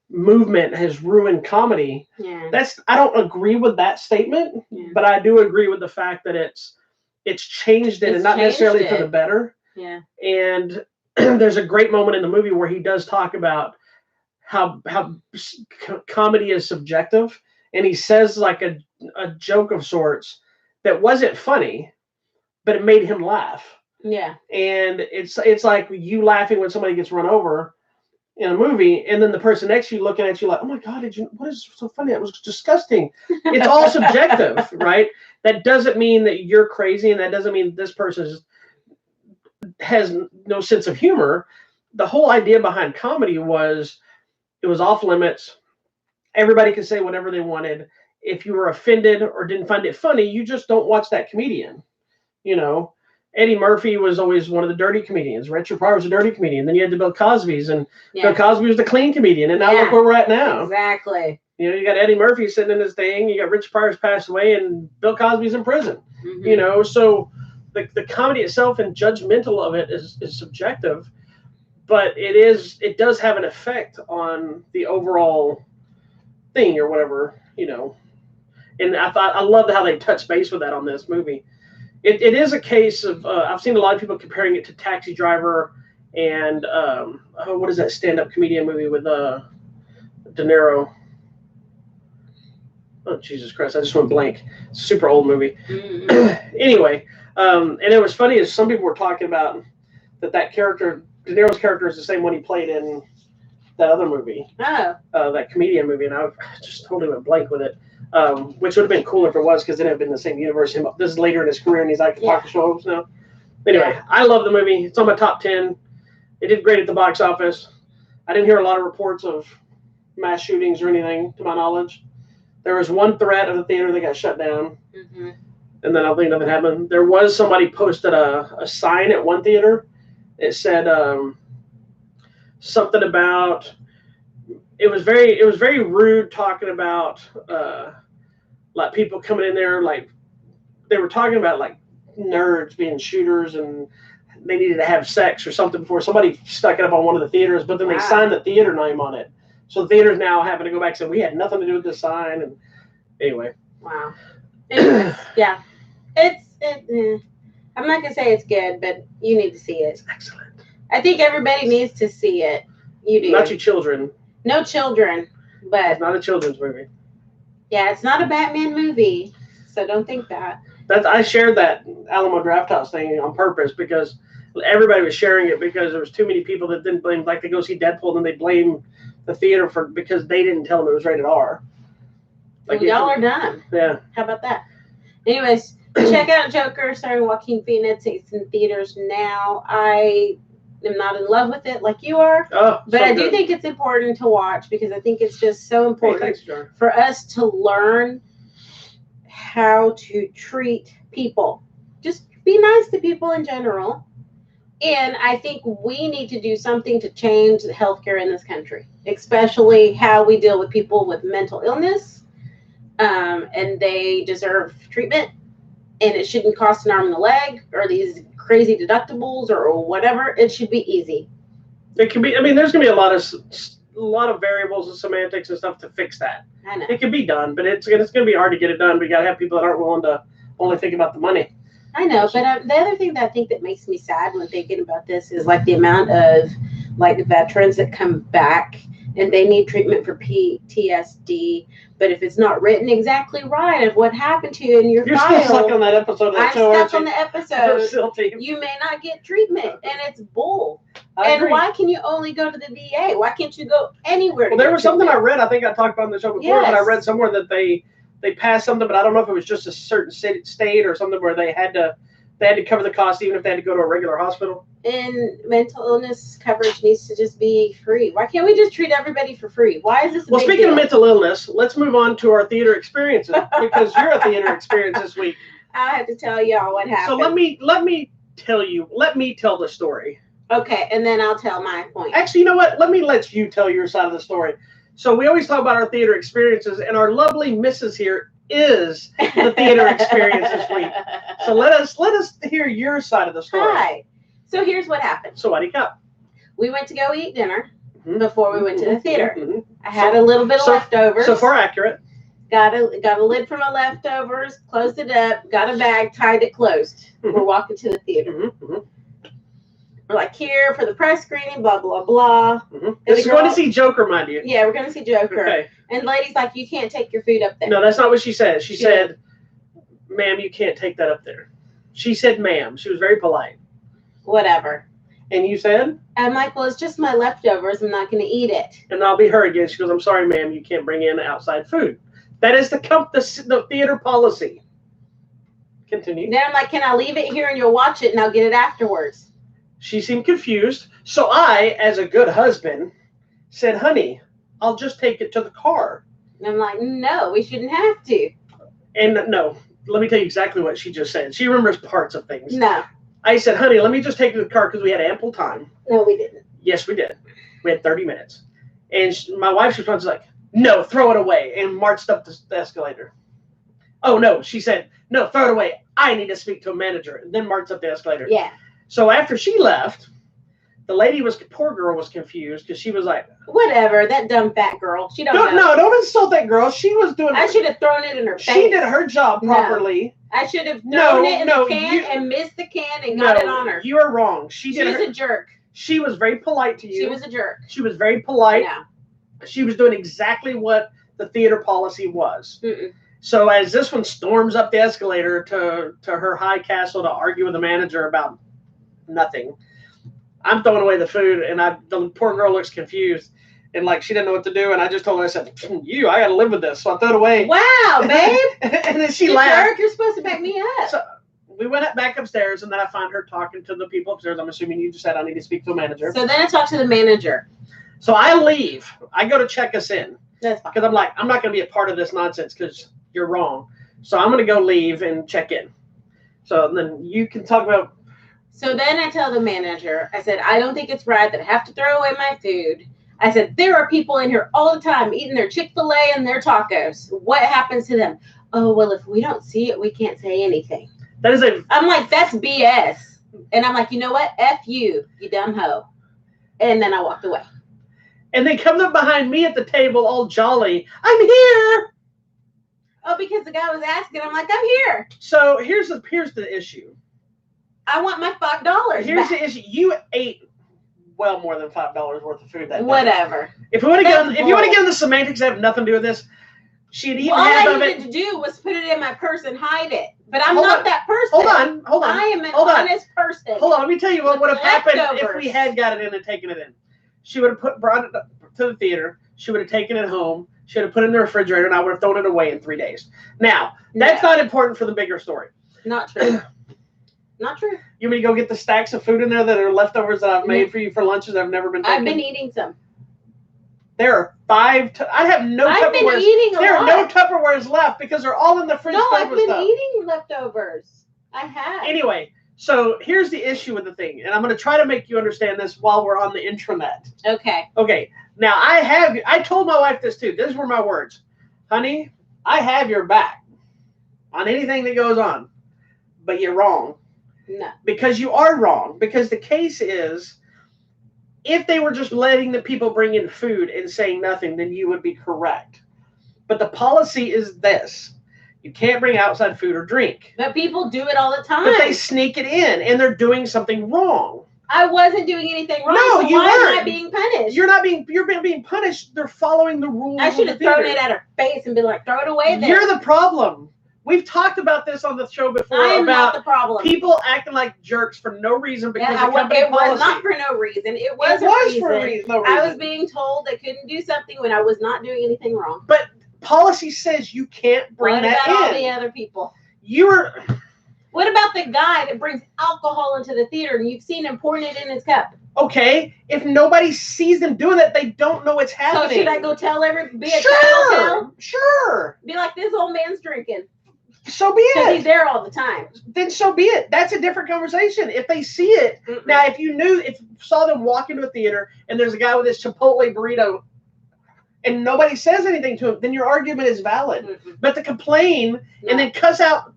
movement has ruined comedy. Yeah. I don't agree with that statement, but I do agree with the fact that it's changed it and not necessarily for the better. Yeah. And there's a great moment in the movie where he does talk about how comedy is subjective. And he says like a joke of sorts that wasn't funny, but it made him laugh. Yeah. And it's like you laughing when somebody gets run over in a movie, and then the person next to you looking at you like, oh my God, what is so funny? That was disgusting. It's all subjective, right? That doesn't mean that you're crazy, and that doesn't mean this person has no sense of humor. The whole idea behind comedy was it was off limits. Everybody could say whatever they wanted. If you were offended or didn't find it funny, you just don't watch that comedian, Eddie Murphy was always one of the dirty comedians. Richard Pryor was a dirty comedian. Then you had the Bill Cosby's, and Yeah. Bill Cosby was the clean comedian. And now look where we're at now. Exactly. You know, you got Eddie Murphy sitting in his thing. You got Richard Pryor's passed away, and Bill Cosby's in prison. Mm-hmm. You know, so the comedy itself and judgmental of it is subjective, but it does have an effect on the overall thing or whatever, you know. And I love how they touch base with that on this movie. It is a case of I've seen a lot of people comparing it to Taxi Driver and what is that stand-up comedian movie with De Niro? Oh, Jesus Christ, I just went blank. Super old movie. Mm-hmm. Anyway, and it was funny as some people were talking about that character, De Niro's character, is the same one he played in that other movie. Oh. That comedian movie, and I just totally went blank with it. Which would have been cool if it was, because then it would have been the same universe. This is later in his career, and he's like talking shows now. Anyway, I love the movie. It's on my top 10. It did great at the box office. I didn't hear a lot of reports of mass shootings or anything, to my knowledge. There was one threat of the theater that got shut down, and then I think nothing happened. There was somebody posted a sign at one theater. It said something about. It was very rude talking about like people coming in there, like they were talking about like nerds being shooters and they needed to have sex or something before somebody stuck it up on one of the theaters, but then they signed the theater name on it. So the theater's now having to go back and say we had nothing to do with this sign. And anyway. Wow. Anyways, yeah. I'm not gonna say it's good, but you need to see it. It's excellent. I think everybody needs to see it. You do. Not your children. No children, but it's not a children's movie. Yeah, it's not a Batman movie, so don't think that. I shared that Alamo Drafthouse thing on purpose because everybody was sharing it because there was too many people that didn't blame, like they go see Deadpool and they blame the theater because they didn't tell them it was rated R. Like y'all are dumb. Yeah. How about that? Anyways, check out Joker starring Joaquin Phoenix. It's in theaters now. I am not in love with it like you are, but I do think it's important to watch because I think it's just so important for us to learn how to treat people. Just be nice to people in general. And I think we need to do something to change the healthcare in this country, especially how we deal with people with mental illness. And they deserve treatment, and it shouldn't cost an arm and a leg or these crazy deductibles or whatever. It should be easy. It can be. I mean, there's going to be a lot of variables and semantics and stuff to fix that. I know. It can be done, but it's going to be hard to get it done. But you got to have people that aren't willing to only think about the money. I know, but the other thing that I think that makes me sad when thinking about this is like the amount of like veterans that come back and they need treatment for PTSD. But if it's not written exactly right of what happened to you in your You're file, still stuck on that episode of that show, I'm stuck on the episode. You may not get treatment, and it's bull. And why can you only go to the VA? Why can't you go anywhere? Well, there was something I read. I think I talked about on the show before, but I read somewhere that they passed something, but I don't know if it was just a certain state or something where they had to cover the cost even if they had to go to a regular hospital. And mental illness coverage needs to just be free. Why can't we just treat everybody for free? Why is this? Well, speaking of mental illness, let's move on to our theater experiences because you're a theater experience this week. I have to tell y'all what happened. So let me tell the story. Okay, and then I'll tell my point. Actually, you know what? Let you tell your side of the story. So we always talk about our theater experiences, and our lovely Mrs. here is the theater experience this week. So let us hear your side of the story. Hi. So here's what happened. So what do you got? We went to go eat dinner before we went to the theater. I had a little bit of leftovers. So far accurate. Got a lid for my leftovers, closed it up, got a bag, tied it closed. We're walking to the theater. We're like, here for the press screening, blah, blah, blah. This is going to see Joker, mind you. Yeah, we're going to see Joker. Okay. And the lady's like, you can't take your food up there. No, that's not what she said. She said, ma'am, you can't take that up there. She said, ma'am. She was very polite. Whatever. And you said? I'm like, well, it's just my leftovers. I'm not going to eat it. And I'll be her again. She goes, I'm sorry, ma'am, you can't bring in outside food. That is the theater policy. Continue. Then I'm like, can I leave it here and you'll watch it and I'll get it afterwards? She seemed confused. So I, as a good husband, said, honey, I'll just take it to the car. And I'm like, no, we shouldn't have to. And no, let me tell you exactly what she just said. She remembers parts of things. No. I said, honey, let me just take you to the car because we had ample time. No, we didn't. Yes, we did. We had 30 minutes. And my wife's response was like, no, throw it away, and marched up the escalator. Oh, no, she said, no, throw it away. I need to speak to a manager, and then marched up the escalator. Yeah. So after she left, the poor girl was confused because she was like, whatever, that dumb fat girl. She don't know. No, don't insult that girl. She was doing. I should have thrown it in her face. She did her job properly. No. I should have thrown it in the can and missed the can and got it on her. You are wrong. She was a jerk. She was very polite to you. She was a jerk. She was very polite. Yeah. She was doing exactly what the theater policy was. Mm-mm. So as this one storms up the escalator to her high castle to argue with the manager about nothing, I'm throwing away the food, and the poor girl looks confused, and like she didn't know what to do. And I just told her, I said, I got to live with this. So I threw it away. Wow, babe. And then she laughed. Jerk, you're supposed to back me up. So we went back upstairs, and then I found her talking to the people upstairs. I'm assuming you just said I need to speak to a manager. So then I talked to the manager. So I leave. I go to check us in. That's fine. Because I'm like, I'm not going to be a part of this nonsense because you're wrong. So I'm going to go leave and check in. So then you can talk about. So then I tell the manager, I said, I don't think it's right that I have to throw away my food. I said, there are people in here all the time eating their Chick-fil-A and their tacos. What happens to them? Oh, well, if we don't see it, we can't say anything. I'm like, that's BS. And I'm like, you know what? F you dumb hoe. And then I walked away. And they come up behind me at the table all jolly. I'm here. Oh, because the guy was asking. I'm like, I'm here. So here's the issue. I want my $5 Here's back. the issue. You ate well more than $5 worth of food that day. Whatever. If you want to get into the semantics that have nothing to do with this, she had eaten half of it. All I needed to do was put it in my purse and hide it. But I'm not that person. Hold on. I am an honest person. Hold on. Let me tell you what would have happened if we had got it in and taken it in. She would have brought it up to the theater. She would have taken it home. She would have put it in the refrigerator, and I would have thrown it away in 3 days. Now, that's not important for the bigger story. Not true. Not true. You want me to go get the stacks of food in there that are leftovers that I've made for you for lunches that have never been taken? I've been eating some. There are 5. I have no Tupperwares. I've been eating a lot. There are no Tupperwares left because they're all in the fridge. No, I've been eating leftovers. I have. Anyway, so here's the issue with the thing, and I'm going to try to make you understand this while we're on the intranet. Okay. Okay. Now, I told my wife this too. These were my words. Honey, I have your back on anything that goes on, but you're wrong. No. Because you are wrong. Because the case is, if they were just letting the people bring in food and saying nothing, then you would be correct. But the policy is this. You can't bring outside food or drink. But people do it all the time. But they sneak it in, and they're doing something wrong. I wasn't doing anything wrong. No, so you why weren't. am I being punished? You're being punished. They're following the rules. I should have thrown it at her face and been like, throw it away there. You're the problem. We've talked about this on the show before. I am about not the problem. People acting like jerks for no reason because of company it policy. was not for no reason. It was for a reason. No reason. I was being told I couldn't do something when I was not doing anything wrong. But policy says you can't bring that in. What about all the other people? What about the guy that brings alcohol into the theater and you've seen him pouring it in his cup? Okay, if nobody sees them doing that, they don't know it's happening. So should I go tell be a Sure. Be like, this old man's drinking. So be it. Because he's there all the time. Then so be it. That's a different conversation. If they see it. Mm-mm. Now, if you saw them walk into a theater and there's a guy with his Chipotle burrito and nobody says anything to him, then your argument is valid. Mm-mm. But to complain and then cuss out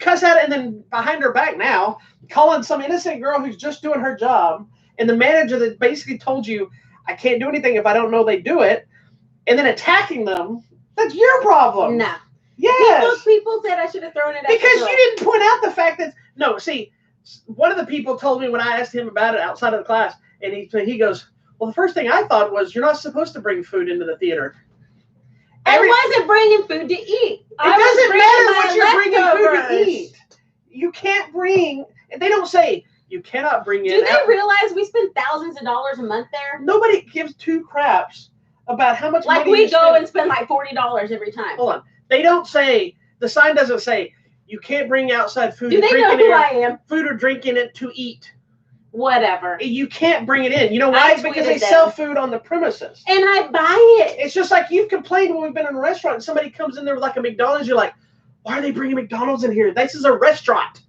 and then behind her back now, calling some innocent girl who's just doing her job and the manager that basically told you, I can't do anything if I don't know they do it, and then attacking them, that's your problem. No. Yes. People said I should have thrown it at because you didn't point out the fact that, no, see, one of the people told me when I asked him about it outside of the class, and he goes, well, the first thing I thought was you're not supposed to bring food into the theater. I wasn't bringing food to eat. It doesn't matter what you're bringing food to eat. You can't bring, they don't say you cannot bring in. Do they realize we spend thousands of dollars a month there? Nobody gives two craps about how much money we go and spend like $40 every time. Hold on. They don't say, the sign doesn't say, you can't bring outside food. Do they know who I am? Food or drink in it to eat. Whatever. You can't bring it in. You know why? Because they sell food on the premises. And I buy it. It's just like you've complained when we've been in a restaurant and somebody comes in there with like a McDonald's. You're like, why are they bringing McDonald's in here? This is a restaurant.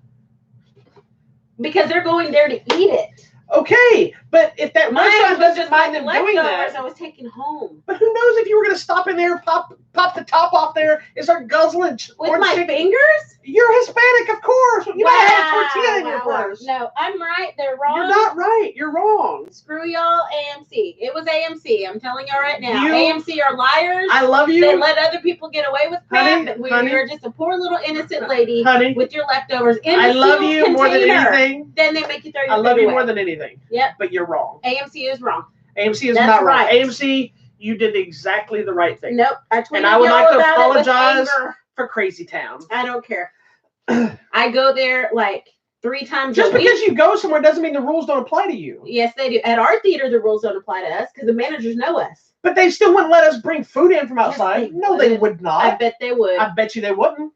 Because they're going there to eat it. Okay, but if that restaurant was doesn't mind them doing that, I was taking home. But who knows if you were going to stop in there, pop the top off there, and start guzzling with my chicken. Fingers? You're Hispanic, of course. You might have a tortilla in your purse. No, I'm right. They're wrong. You're not right. You're wrong. Screw y'all, AMC. It was AMC. I'm telling y'all right now. AMC are liars. I love you. They let other people get away with crap. You're just a poor little innocent lady with your leftovers in the I love you more than anything. Then they make you throw your I love you more than anything. Yep. But you're wrong. AMC is wrong. AMC is not wrong. AMC, you did exactly the right thing. Nope. I tweeted and I would like to apologize for Crazy Town. I don't care. I go there like 3 times Just a week. because you go somewhere doesn't mean the rules don't apply to you. Yes, they do. At our theater, the rules don't apply to us because the managers know us. But they still wouldn't let us bring food in from outside. Yes, they would not. I bet they would. I bet you they wouldn't.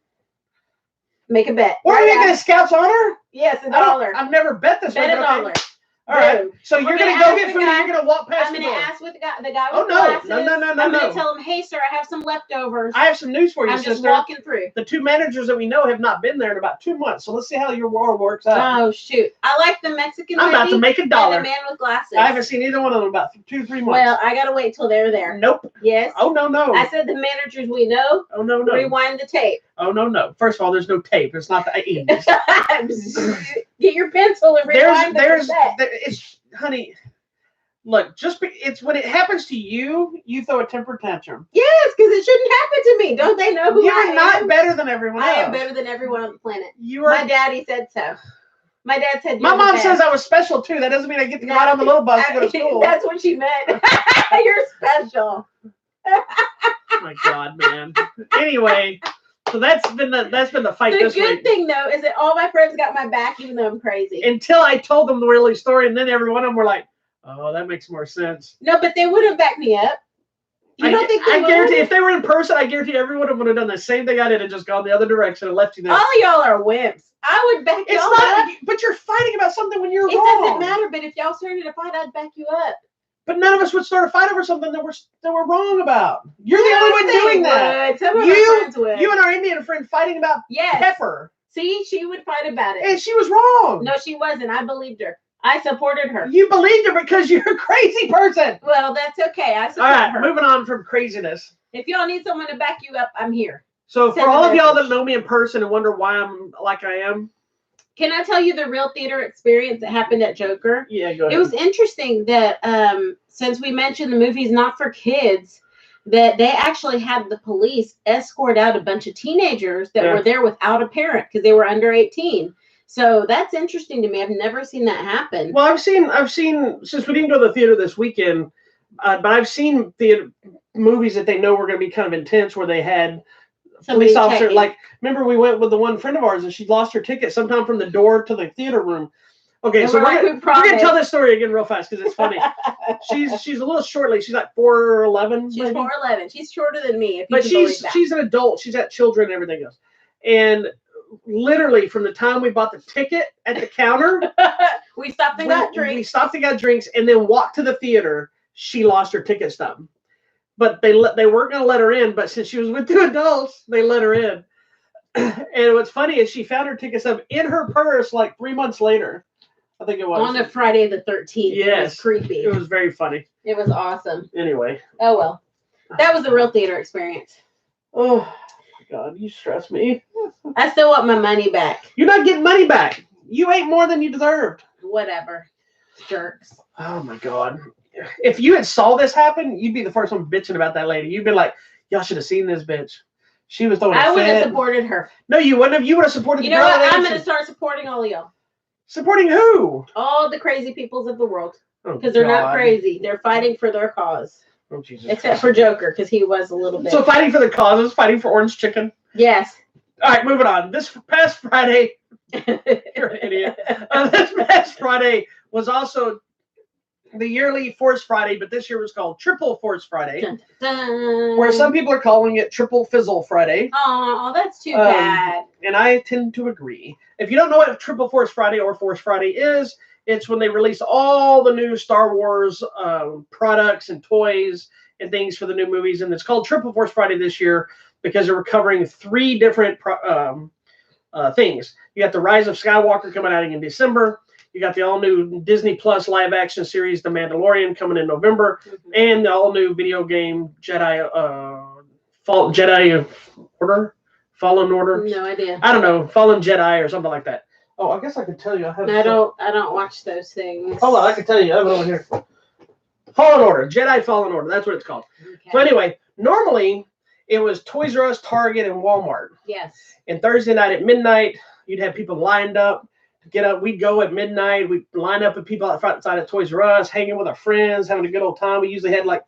Make a bet. What are you making a Scout's honor? Yes, $1. I've never bet this. Bet $1. All right. So you're going to go get food and you're going to walk past the door. I'm going to ask with the guy with glasses. No. I'm going to tell him, hey, sir, I have some leftovers. I have some news for you, I'm sister. just walking through. The 2 managers that we know have not been there in about 2 months. So let's see how your war works out. Oh, shoot. I like the Mexican I'm about to make $1. And the man with glasses. I haven't seen either one of them in about 2 3 months. Well, I got to wait till they're there. Nope. Yes. Oh, no. I said the managers we know. Oh, no. Rewind the tape. Oh, no. First of all, there's no tape. It's not the 80s. Get your pencil and rewind it's, honey, look, it's when it happens to you, you throw a temper tantrum. Yes, because it shouldn't happen to me. Don't they know who I am? You're not better than everyone else. I am better than everyone on the planet. You are. My daddy said so. My dad said my mom says I was special too. That doesn't mean I get to go out on the little bus to go to school. That's what she meant. You're special. Oh my God, man. Anyway, so that's been the fight this week. The good thing though is that all my friends got my back, even though I'm crazy. Until I told them the really story, and then every one of them were like, "Oh, that makes more sense." No, but they wouldn't back me up. You don't think they would? I guarantee if they were in person, I guarantee every one of them would have done the same thing I did and just gone the other direction and left you there. All of y'all are wimps. I would back y'all up. But you're fighting about something when you're wrong. It doesn't matter. But if y'all started a fight, I'd back you up. But none of us would start a fight over something that we're wrong about. You're the only one doing that. Some of our friends would. You and our Indian friend fighting about pepper. See, she would fight about it. And she was wrong. No, she wasn't. I believed her. I supported her. You believed her because you're a crazy person. Well, that's okay. I support her. Moving on from craziness. If y'all need someone to back you up, I'm here. So for all of y'all that know me in person and wonder why I'm like I am. Can I tell you the real theater experience that happened at Joker? Yeah, go ahead. It was interesting that since we mentioned the movie's not for kids, that they actually had the police escort out a bunch of teenagers that were there without a parent because they were under 18. So that's interesting to me. I've never seen that happen. Well, I've seen since we didn't go to the theater this weekend, but I've seen theater movies that they know were going to be kind of intense where they had police officer. Like, remember we went with the one friend of ours and she lost her ticket sometime from the door to the theater room. Okay, and so we're gonna tell this story again real fast because it's funny. she's a little shortly. She's like 4'11". She's 4'11". She's shorter than me. But she's an adult. She's got children and everything else. And literally from the time we bought the ticket at the counter, we stopped and got drinks. We stopped and got drinks and then walked to the theater. She lost her ticket stub. But they weren't going to let her in. But since she was with 2 adults, they let her in. And what's funny is she found her ticket stub in her purse like 3 months later. I think it was. On a Friday the 13th. Yes. It was creepy. It was very funny. It was awesome. Anyway. Oh, well. That was the real theater experience. Oh, God. You stress me. I still want my money back. You're not getting money back. You ate more than you deserved. Whatever. Jerks. Oh, my God. If you had saw this happen, you'd be the first one bitching about that lady. You'd be like, y'all should have seen this bitch. She was throwing a fit. I would have supported her. No, you wouldn't have. You would have supported the girl. You know what? I'm going to start supporting all of y'all. Supporting who? All the crazy peoples of the world. Because they're not crazy. They're fighting for their cause. Oh, Jesus. Except for Joker, because he was a little bit. So fighting for their causes, fighting for orange chicken. Yes. All right, moving on. This past Friday, you're an idiot. This past Friday was also the yearly Force Friday, but this year was called Triple Force Friday, dun, dun. Where some people are calling it Triple Fizzle Friday. Oh, that's too bad. And I tend to agree. If you don't know what Triple Force Friday or Force Friday is, it's when they release all the new Star Wars products and toys and things for the new movies. And it's called Triple Force Friday this year because they were covering 3 different things. You got the Rise of Skywalker coming out in December. You got the all-new Disney Plus live-action series, The Mandalorian, coming in November, and the all-new video game Fallen Order. No idea. I don't know, Fallen Jedi or something like that. Oh, I guess I could tell you. I don't watch those things. Hold on, I can tell you. I have it over here. Fallen Order, Jedi Fallen Order. That's what it's called. Okay. So anyway, normally it was Toys R Us, Target, and Walmart. Yes. And Thursday night at midnight, you'd have people lined up to get up. We'd go at midnight. We'd line up with people out front side of Toys R Us, hanging with our friends, having a good old time. We usually had like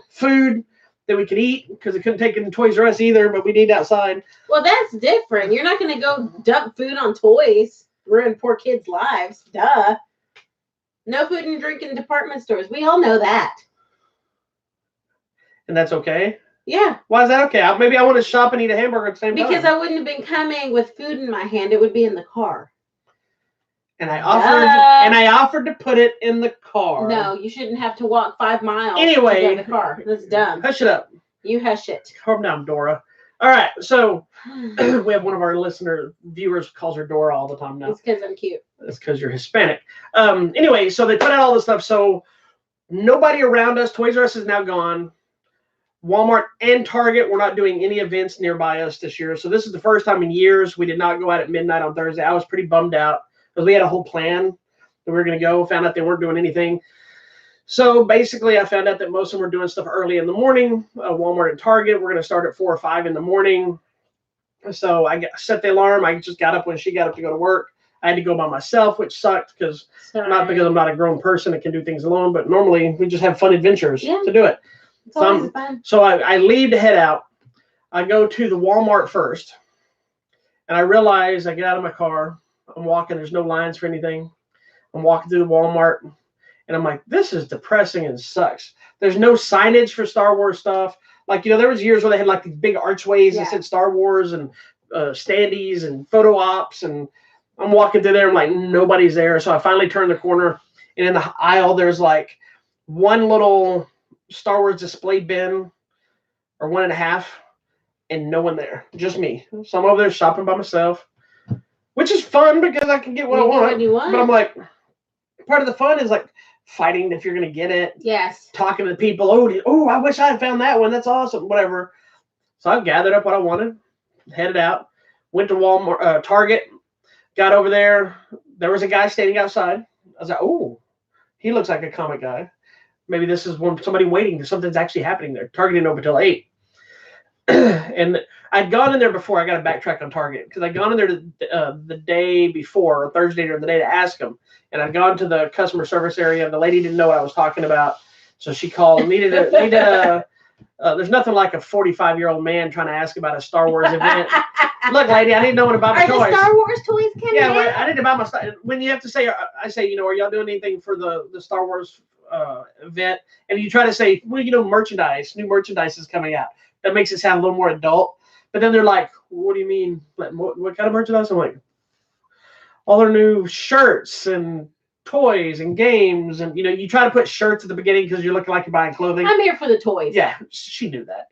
food that we could eat because we couldn't take it to Toys R Us either, but we'd eat outside. Well, that's different. You're not going to go dump food on toys, ruin poor kids' lives. Duh. No food and drink in department stores. We all know that. And that's okay? Yeah. Why is that okay? Maybe I want to shop and eat a hamburger at the same time. Because I wouldn't have been coming with food in my hand. It would be in the car. And I offered to put it in the car. No, you shouldn't have to walk 5 miles anyway, to get in the car. That's dumb. Hush it up. You hush it. Calm down, Dora. All right, so we have one of our viewers calls her Dora all the time now. It's because I'm cute. That's because you're Hispanic. Anyway, so they put out all this stuff. So nobody around us. Toys R Us is now gone. Walmart and Target, we're not doing any events nearby us this year. So this is the first time in years we did not go out at midnight on Thursday. I was pretty bummed out because we had a whole plan that we were going to go. Found out they weren't doing anything. So basically, I found out that most of them were doing stuff early in the morning. Walmart and Target, we're going to start at 4 or 5 in the morning. So I set the alarm. I just got up when she got up to go to work. I had to go by myself, which sucked not because I'm not a grown person that can do things alone, but normally we just have fun adventures to do it. It's always fun. So I leave to head out. I go to the Walmart first, and I realize I get out of my car. I'm walking. There's no lines for anything. I'm walking through the Walmart. And I'm like, this is depressing and sucks. There's no signage for Star Wars stuff. Like, there was years where they had like these big archways that said Star Wars and standees and photo ops. And I'm walking through there. I'm like, nobody's there. So I finally turn the corner. And in the aisle, there's like one little Star Wars display bin or 1.5 and no one there. Just me. So I'm over there shopping by myself, which is fun because I can get what I want. But I'm like, part of the fun is like fighting if you're going to get it. Yes. Talking to people. Oh, I wish I had found that one. That's awesome. Whatever. So I gathered up what I wanted, headed out, went to Walmart, Target, got over there. There was a guy standing outside. I was like, oh, he looks like a comic guy. Maybe this is somebody waiting because something's actually happening there. Target didn't open until 8. And I'd gone in there before. I got to backtrack on Target because I'd gone in there the day before, or Thursday or the day to ask them. And I'd gone to the customer service area. The lady didn't know what I was talking about. So she called, needed a there's nothing like a 45-year-old man trying to ask about a Star Wars event. Look, lady, I need to know when to buy my toys. Are the Star Wars toys coming out? Yeah, I need to buy my stuff. When you have to say, I say, are y'all doing anything for the Star Wars event? And you try to say, well, merchandise, new merchandise is coming out. That makes it sound a little more adult. But then they're like, what do you mean? What kind of merchandise? I'm like, all their new shirts and toys and games. And, you try to put shirts at the beginning because you're looking like you're buying clothing. I'm here for the toys. Yeah, she knew that.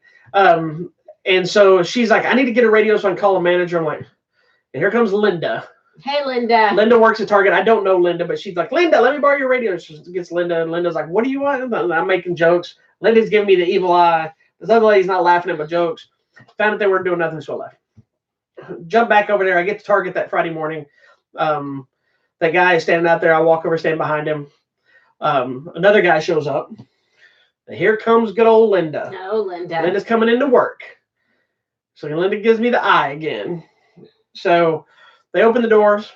And so she's like, I need to get a radio so I can call a manager. I'm like, and here comes Linda. Hey, Linda. Linda works at Target. I don't know Linda, but she's like, Linda, let me borrow your radio. She gets Linda, and Linda's like, what do you want? I'm making jokes. Linda's giving me the evil eye. This other lady's not laughing at my jokes. Found out they weren't doing nothing, so I left. Jump back over there. I get to Target that Friday morning. That guy is standing out there. I walk over, stand behind him. Another guy shows up. And here comes good old Linda. No, Linda. Linda's coming into work. So Linda gives me the eye again. So they open the doors.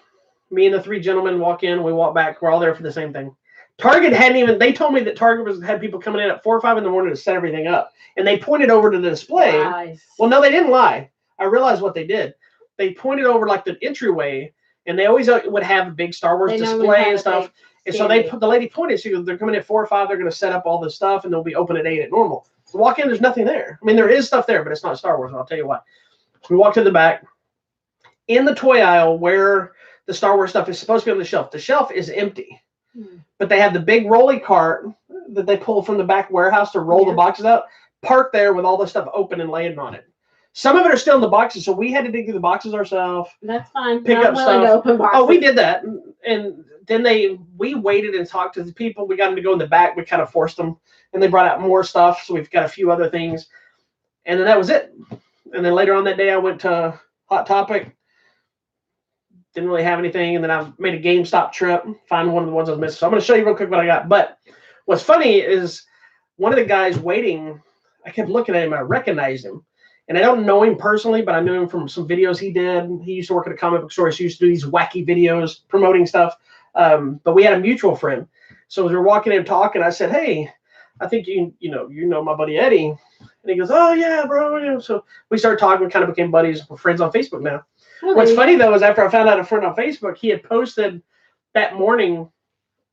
Me and the 3 gentlemen walk in. We walk back. We're all there for the same thing. Target hadn't even, they told me that Target had people coming in at 4 or 5 in the morning to set everything up. And they pointed over to the display. Nice. Well, no, they didn't lie. I realized what they did. They pointed over like the entryway, and they always would have a big Star Wars display and stuff. And so the lady pointed, she goes, they're coming at 4 or 5, they're going to set up all this stuff, and they'll be open at 8 at normal. So walk in, there's nothing there. I mean, there is stuff there, but it's not Star Wars, and I'll tell you why. We walk to the back. In the toy aisle where the Star Wars stuff is supposed to be on the shelf is empty. But they have the big rolly cart that they pull from the back warehouse to roll the boxes out, parked there with all the stuff open and laying on it. Some of it are still in the boxes, so we had to dig through the boxes ourselves. That's fine. Pick I'm up willing to stuff. open boxes. Oh, we did that, and then we waited and talked to the people. We got them to go in the back. We kind of forced them, and they brought out more stuff. So we've got a few other things, and then that was it. And then later on that day, I went to Hot Topic. Didn't really have anything, and then I made a GameStop trip, find one of the ones I was missing. So I'm going to show you real quick what I got. But what's funny is one of the guys waiting, I kept looking at him, and I recognized him. And I don't know him personally, but I knew him from some videos he did. He used to work at a comic book store. So he used to do these wacky videos promoting stuff. But we had a mutual friend. So as we were walking in talking, I said, hey, I think you know my buddy Eddie. And he goes, oh, yeah, bro. So we started talking. We kind of became buddies. We're friends on Facebook now. Oh, what's funny, though, is after I found out a friend on Facebook, he had posted that morning.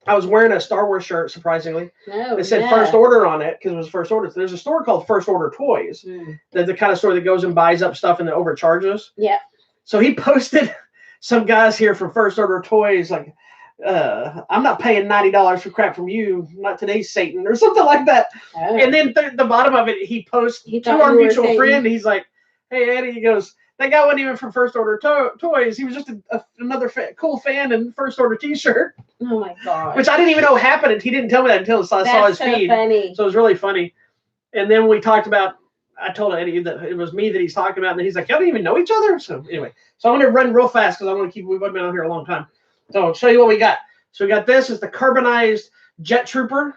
I was wearing a Star Wars shirt, surprisingly. It said First Order on it because it was First Order. So there's a store called First Order Toys. That's the kind of store that goes and buys up stuff and then overcharges. Yeah. So he posted some guys here from First Order Toys like, I'm not paying $90 for crap from you. Not today, Satan, or something like that. Oh. And then the bottom of it, he posts to our mutual friend. He's like, hey, Eddie, he goes, that guy wasn't even from First Order Toys. He was just another cool fan in First Order T-shirt. Oh, my God. Which I didn't even know happened. He didn't tell me that until I saw his feed. Funny. So it was really funny. And then we talked about, I told Eddie that it was me that he's talking about. And he's like, y'all don't even know each other? So anyway, so I'm going to run real fast because I want to keep, we've been out here a long time. So I'll show you what we got. So we got this. It's the carbonized jet trooper.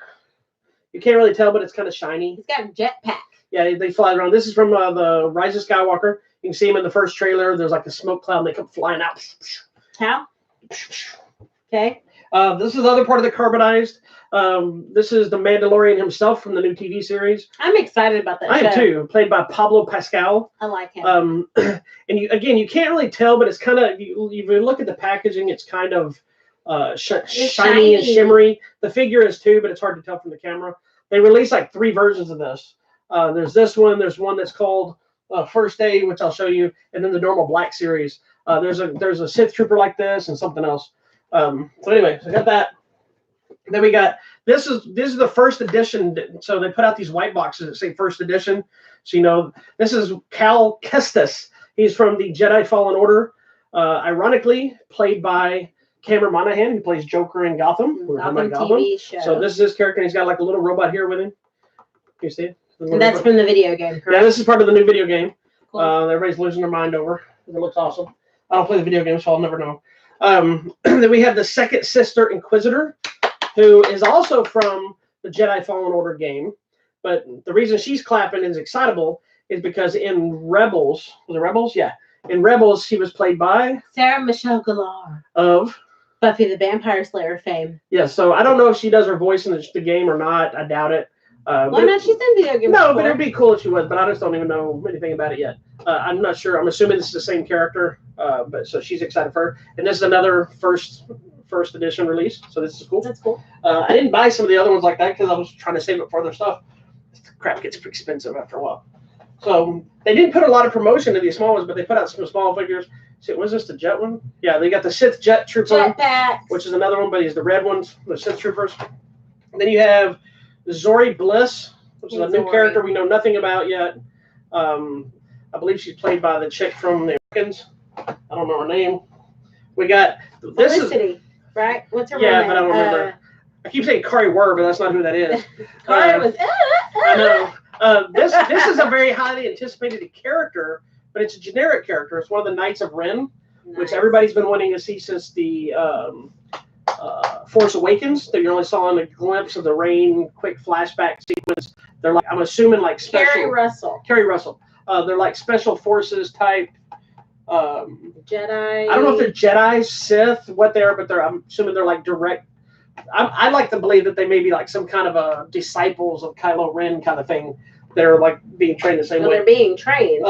You can't really tell, but it's kind of shiny. It's got a jetpack. Yeah, they fly around. This is from the Rise of Skywalker. You can see him in the first trailer. There's like a smoke cloud and they come flying out. How? Okay. This is the other part of the carbonized. This is the Mandalorian himself from the new TV series. I'm excited about that. I am too. Played by Pablo Pascal. I like him. And you can't really tell, but it's kind of, if you look at the packaging, it's kind of shiny and shimmery. The figure is too, but it's hard to tell from the camera. They released like 3 versions of this. There's this one. There's one that's called First Aid, which I'll show you, and then the normal black series. There's a Sith Trooper like this and something else. So anyway, so I got that. Then we got this is the first edition. So they put out these white boxes that say first edition. So this is Cal Kestis. He's from the Jedi Fallen Order. Ironically, played by Cameron Monaghan, who plays Joker in Gotham. Gotham TV show. So this is his character. And he's got like a little robot here with him. Can you see it? And that's from the video game, correct? Yeah, this is part of the new video game. Cool. Everybody's losing their mind over. It looks awesome. I don't play the video game, so I'll never know. Then we have the second sister Inquisitor, who is also from the Jedi Fallen Order game. But the reason she's clapping and is excitable is because in Rebels, was it Rebels? Yeah. In Rebels, she was played by Sarah Michelle Gellar of Buffy the Vampire Slayer fame. Yeah, so I don't know if she does her voice in the game or not. I doubt it. Why not? She's in video games. No, but it'd be cool if she was, but I just don't even know anything about it yet. I'm not sure. I'm assuming this is the same character, but so she's excited for her. And this is another first edition release, so this is cool. That's cool. I didn't buy some of the other ones like that because I was trying to save it for other stuff. Crap gets expensive after a while. So they didn't put a lot of promotion to these small ones, but they put out some small figures. See, was this the jet one? Yeah, they got the Sith Jet Trooper, Jetpack, which is another one, but he's the red ones, the Sith Troopers. And then you have Zori Bliss, which is a new character we know nothing about yet. I believe she's played by the chick from the Americans. I don't know her name. We got this Felicity, right? What's her name? name? But I don't remember. I keep saying Kari Wurr, but that's not who that is. Kari was. I know. This is a very highly anticipated character, but it's a generic character. It's one of the Knights of Ren, which everybody's been wanting to see since the Force Awakens. That you only saw in a glimpse of the rain, quick flashback sequence. They're like, I'm assuming like special. Carrie Russell. They're like special forces type. Jedi. I don't know if they're Jedi, Sith, what they are, but I'm assuming they're like direct. I like to believe that they may be like some kind of a disciples of Kylo Ren kind of thing. They're like being trained the same way. They're being trained.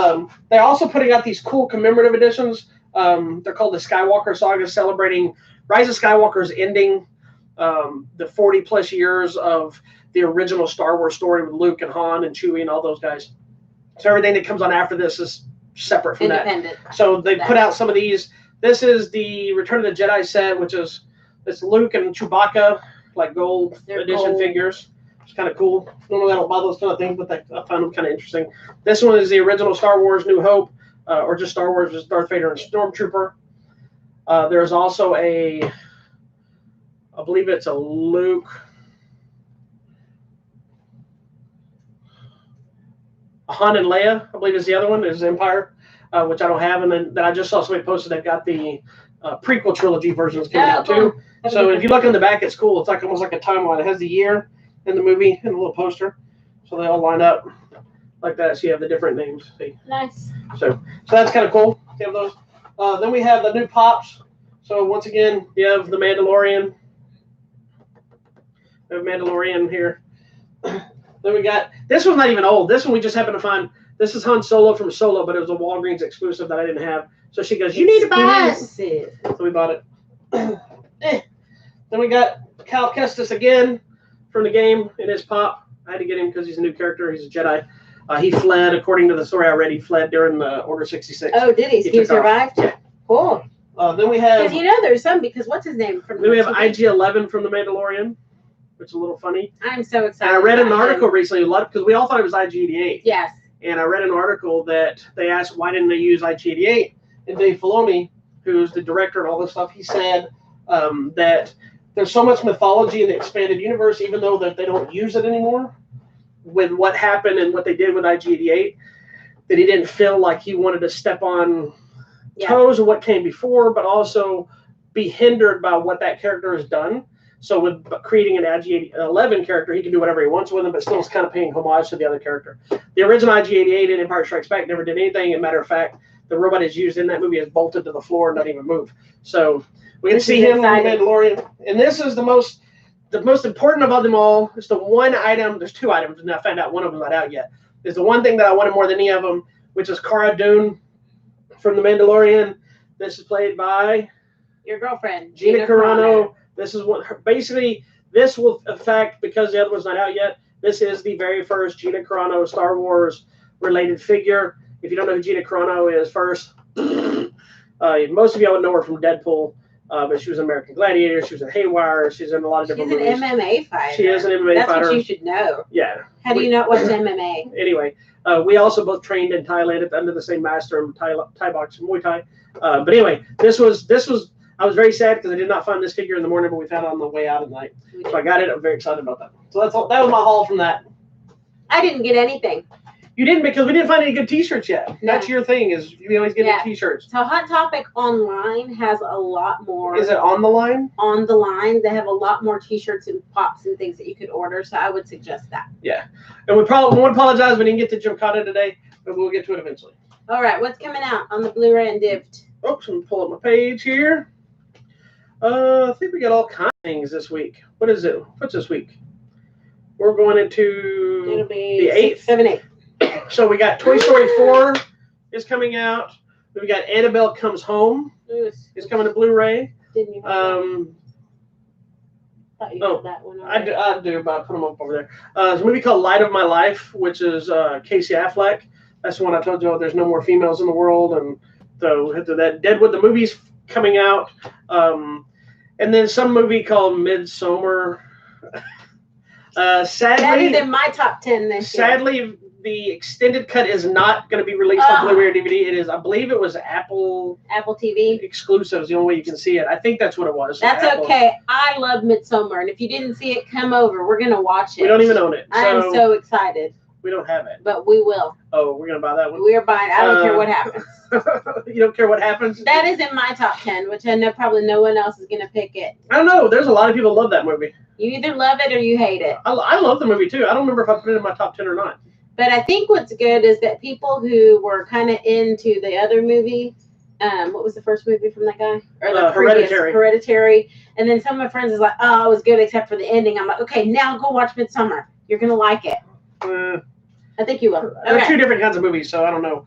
They're also putting out these cool commemorative editions. They're called the Skywalker Saga, celebrating Rise of Skywalker's ending, the 40 plus years of the original Star Wars story with Luke and Han and Chewie and all those guys. So everything that comes on after this is separate from that. So they put out some of these. This is the Return of the Jedi set, which is it's Luke and Chewbacca, like gold edition figures. It's kind of cool. Normally I don't buy those kind of things, but I found them kind of interesting. This one is the original Star Wars New Hope, or just Star Wars with Darth Vader and Stormtrooper. There's also I believe it's a Luke. Han and Leia, I believe is the other one, is Empire, which I don't have. And then I just saw somebody posted they've got the prequel trilogy versions coming out too. So if you look in the back, it's cool. It's like almost like a timeline. It has the year in the movie and a little poster. So they all line up like that. So you have the different names. See? Nice. So that's kind of cool. You have those. Then we have the new pops. So once again, you have the Mandalorian. We have Mandalorian here. Then we got, this one's not even old. This one we just happened to find. This is Han Solo from Solo, but it was a Walgreens exclusive that I didn't have. So she goes, you need to buy it. So we bought it. Then we got Cal Kestis again from the game in his pop. I had to get him because he's a new character. He's a Jedi. He fled, according to the story I read, he fled during the Order 66. Oh, did he? He survived? Yeah. Cool. Then we have... Because there's some, because what's his name? Then we have IG-11 from The Mandalorian, which is a little funny. I'm so excited. And I read an article recently, because we all thought it was IG-88. Yes. And I read an article that they asked, why didn't they use IG-88? And Dave Filoni, who's the director and all this stuff, he said that there's so much mythology in the expanded universe, even though that they don't use it anymore, with what happened and what they did with IG-88, that he didn't feel like he wanted to step on toes of what came before, but also be hindered by what that character has done. So with creating an IG-11 character, he can do whatever he wants with him, but still is kind of paying homage to the other character. The original IG-88 in Empire Strikes Back never did anything. As a matter of fact, the robot is used in that movie is bolted to the floor and doesn't even move. So we can see him in The Mandalorian. And this is the most important of them all. It's the one item. There's two items, and I found out one of them not out yet. There's the one thing that I wanted more than any of them, which is Cara Dune from The Mandalorian. This is played by your girlfriend, Gina Carano. This is what basically this will affect, because the other one's not out yet. This is the very first Gina Carano Star Wars related figure. If you don't know who Gina Carano is, first, most of y'all would know her from Deadpool, but she was an American Gladiator. She was in Haywire. She's in a lot of different movies. She's an MMA fighter. She is an MMA fighter. That's what you should know. Yeah. How do you not watch MMA? Anyway, we also both trained in Thailand under the same master in Thai boxing, Muay Thai. But anyway, this was. I was very sad because I did not find this figure in the morning, but we found it on the way out at night. So I got it. I'm very excited about that. So that's all. That was my haul from that. I didn't get anything. You didn't, because we didn't find any good T-shirts yet. No. That's your thing, is you always get the T-shirts. So Hot Topic online has a lot more. Is it on the line? On the line, they have a lot more T-shirts and pops and things that you could order. So I would suggest that. Yeah, and we want to apologize we didn't get to Gymkhana today, but we'll get to it eventually. All right, what's coming out on the Blu-ray and DIV'd? Oops, I'm gonna pull up my page here. I think we got all kinds of things this week. What is it? What's this week? We're going into It'll be the 8th. 7, 8. So we got Toy Story 4 is coming out. We got Annabelle Comes Home is coming to Blu-ray. Didn't you have thought you had that one already. I do, but I put them up over there. There's a movie called Light of My Life, which is Casey Affleck. That's the one I told you there's no more females in the world. And so that Deadwood, the movie's coming out. And then some movie called Midsommar. Sadly, that is in my top 10 this year. Sadly, the extended cut is not going to be released on Blu-ray or DVD. It is, I believe it was Apple TV exclusive is the only way you can see it. I think that's what it was. That's Apple. Okay. I love Midsommar, and if you didn't see it, come over. We're going to watch it. We don't even own it. I'm so excited. We don't have it. But we will. Oh, we're going to buy that one? We're buying. I don't care what happens. You don't care what happens? That is in my top 10, which I know probably no one else is going to pick it. I don't know. There's a lot of people who love that movie. You either love it or you hate it. I love the movie, too. I don't remember if I put it in my top 10 or not. But I think what's good is that people who were kind of into the other movie, what was the first movie from that guy? Or the Hereditary. And then some of my friends is like, oh, it was good except for the ending. I'm like, okay, now go watch Midsommar. You're going to like it. I think you will. There are two different kinds of movies, so I don't know.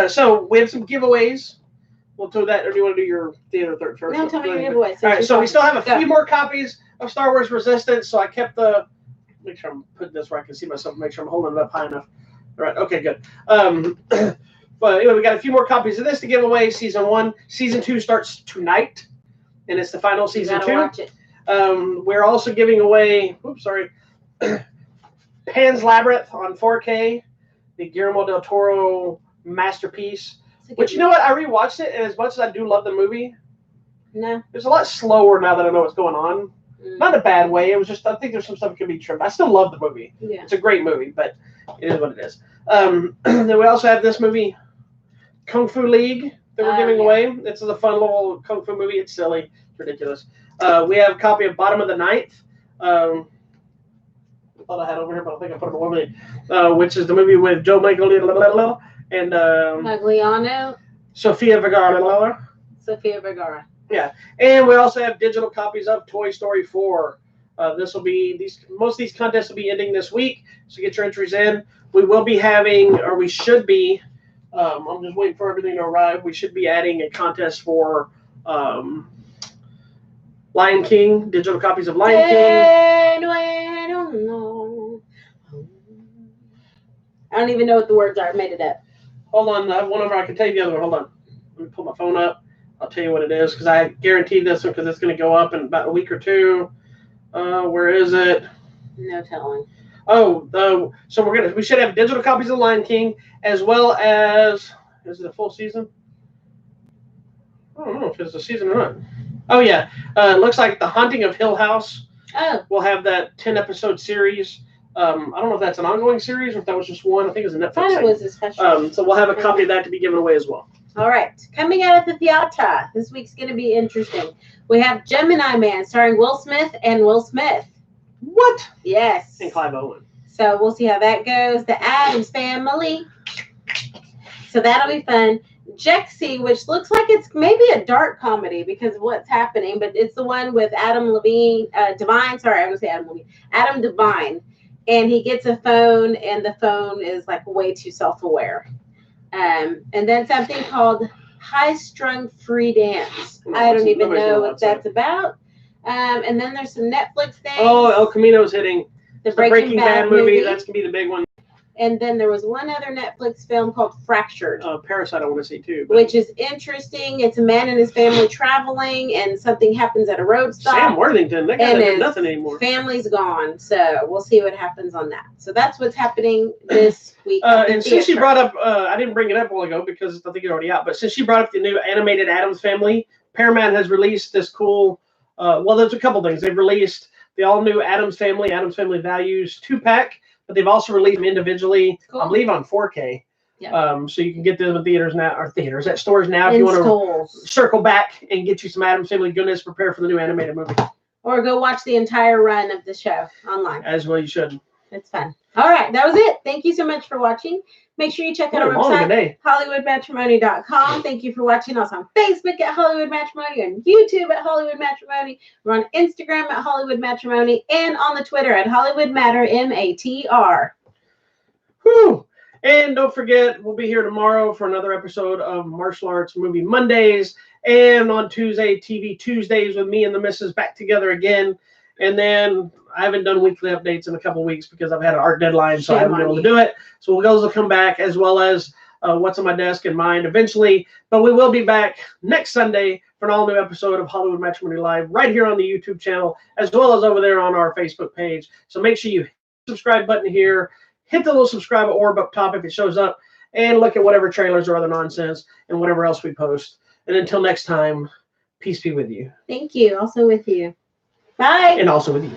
So we have some giveaways. We'll do that, or do you want to do your theater third first? No, tell me your giveaways. All right, so we still have a few more copies of Star Wars Resistance, so I kept make sure I'm putting this where I can see myself, make sure I'm holding it up high enough. All right, okay, good. But anyway, we got a few more copies of this to give away. Season 1. Season 2 starts tonight, and it's the final season 2. Watch it. We're also giving away, oops, sorry. Pan's Labyrinth on 4K, the Guillermo del Toro masterpiece. Which, you know what? I rewatched it, and as much as I do love the movie, no, it's a lot slower now that I know what's going on. Not in a bad way. It was just, I think there's some stuff that can be trimmed. I still love the movie. Yeah. It's a great movie, but it is what it is. Then we also have this movie, Kung Fu League, that we're giving away. This is a fun little Kung Fu movie. It's silly. It's ridiculous. We have a copy of Bottom of the Ninth. I thought I had it over here, but I think I put it away. Which is the movie with Joe Manganiello and Magliano. Sofia Vergara. Sofia Vergara. Yeah, and we also have digital copies of Toy Story 4. This will be most of these contests will be ending this week, so get your entries in. We will be having, or we should be. I'm just waiting for everything to arrive. We should be adding a contest for Lion King, digital copies of Lion King. I don't even know what the words are. I made it up. Hold on, I have one over. I can tell you the other one. Hold on. Let me pull my phone up. I'll tell you what it is because I guarantee this one because it's going to go up in about a week or two. Where is it? No telling. Oh, so we should have digital copies of Lion King as well as, is it a full season? I don't know if it's a season or not. Oh yeah, it looks like The Haunting of Hill House. Oh. We'll have that 10-episode series. I don't know if that's an ongoing series or if that was just one. I think it was a Netflix. I thought it was a special. So we'll have a copy of that to be given away as well. All right. Coming out at the theater. This week's going to be interesting. We have Gemini Man starring Will Smith and Will Smith. What? Yes. And Clive Owen. So we'll see how that goes. The Addams Family. So that'll be fun. Jexy, which looks like it's maybe a dark comedy because of what's happening, but it's the one with Adam Devine. Sorry, I was going to say Adam Levine. Adam Devine. And he gets a phone, and the phone is like way too self-aware. And then something called High Strung Free Dance. I don't even know what that's about. And then there's some Netflix things. Oh, El Camino's hitting. The Breaking Bad movie. That's going to be the big one. And then there was one other Netflix film called Fractured. Parasite I want to see too. Which is interesting. It's a man and his family traveling and something happens at a road stop. Sam Worthington, that guy doesn't do nothing anymore. Family's gone. So we'll see what happens on that. So that's what's happening this week. And since she brought up, I didn't bring it up a while ago because I think it's already out, but since she brought up the new animated Addams Family, Paramount has released this cool, well, there's a couple things. They've released the all-new Addams Family Values 2-pack. But they've also released them individually, cool. I believe on 4K. Yep. So you can get them in theaters now, or theaters at stores now if you want to circle back and get you some Addams Family goodness, prepare for the new animated movie. Or go watch the entire run of the show online. As well you should. It's fun. All right, that was it. Thank you so much for watching. Make sure you check out our website, HollywoodMatrimony.com. Thank you for watching us on Facebook at Hollywood Matrimony, on YouTube at Hollywood Matrimony. We're on Instagram at Hollywood Matrimony, and on the Twitter at Hollywood Matter, MATR. Whew. And don't forget, we'll be here tomorrow for another episode of Martial Arts Movie Mondays, and on Tuesday, TV Tuesdays with me and the missus back together again. And then I haven't done weekly updates in a couple of weeks because I've had an art deadline, so I haven't been able to do it. So those will come back, as well as what's on my desk and mind eventually. But we will be back next Sunday for an all-new episode of Hollywood Matrimony Live right here on the YouTube channel, as well as over there on our Facebook page. So make sure you hit the subscribe button here, hit the little subscribe orb up top if it shows up, and look at whatever trailers or other nonsense and whatever else we post. And until next time, peace be with you. Thank you. Also with you. Bye. And also with you.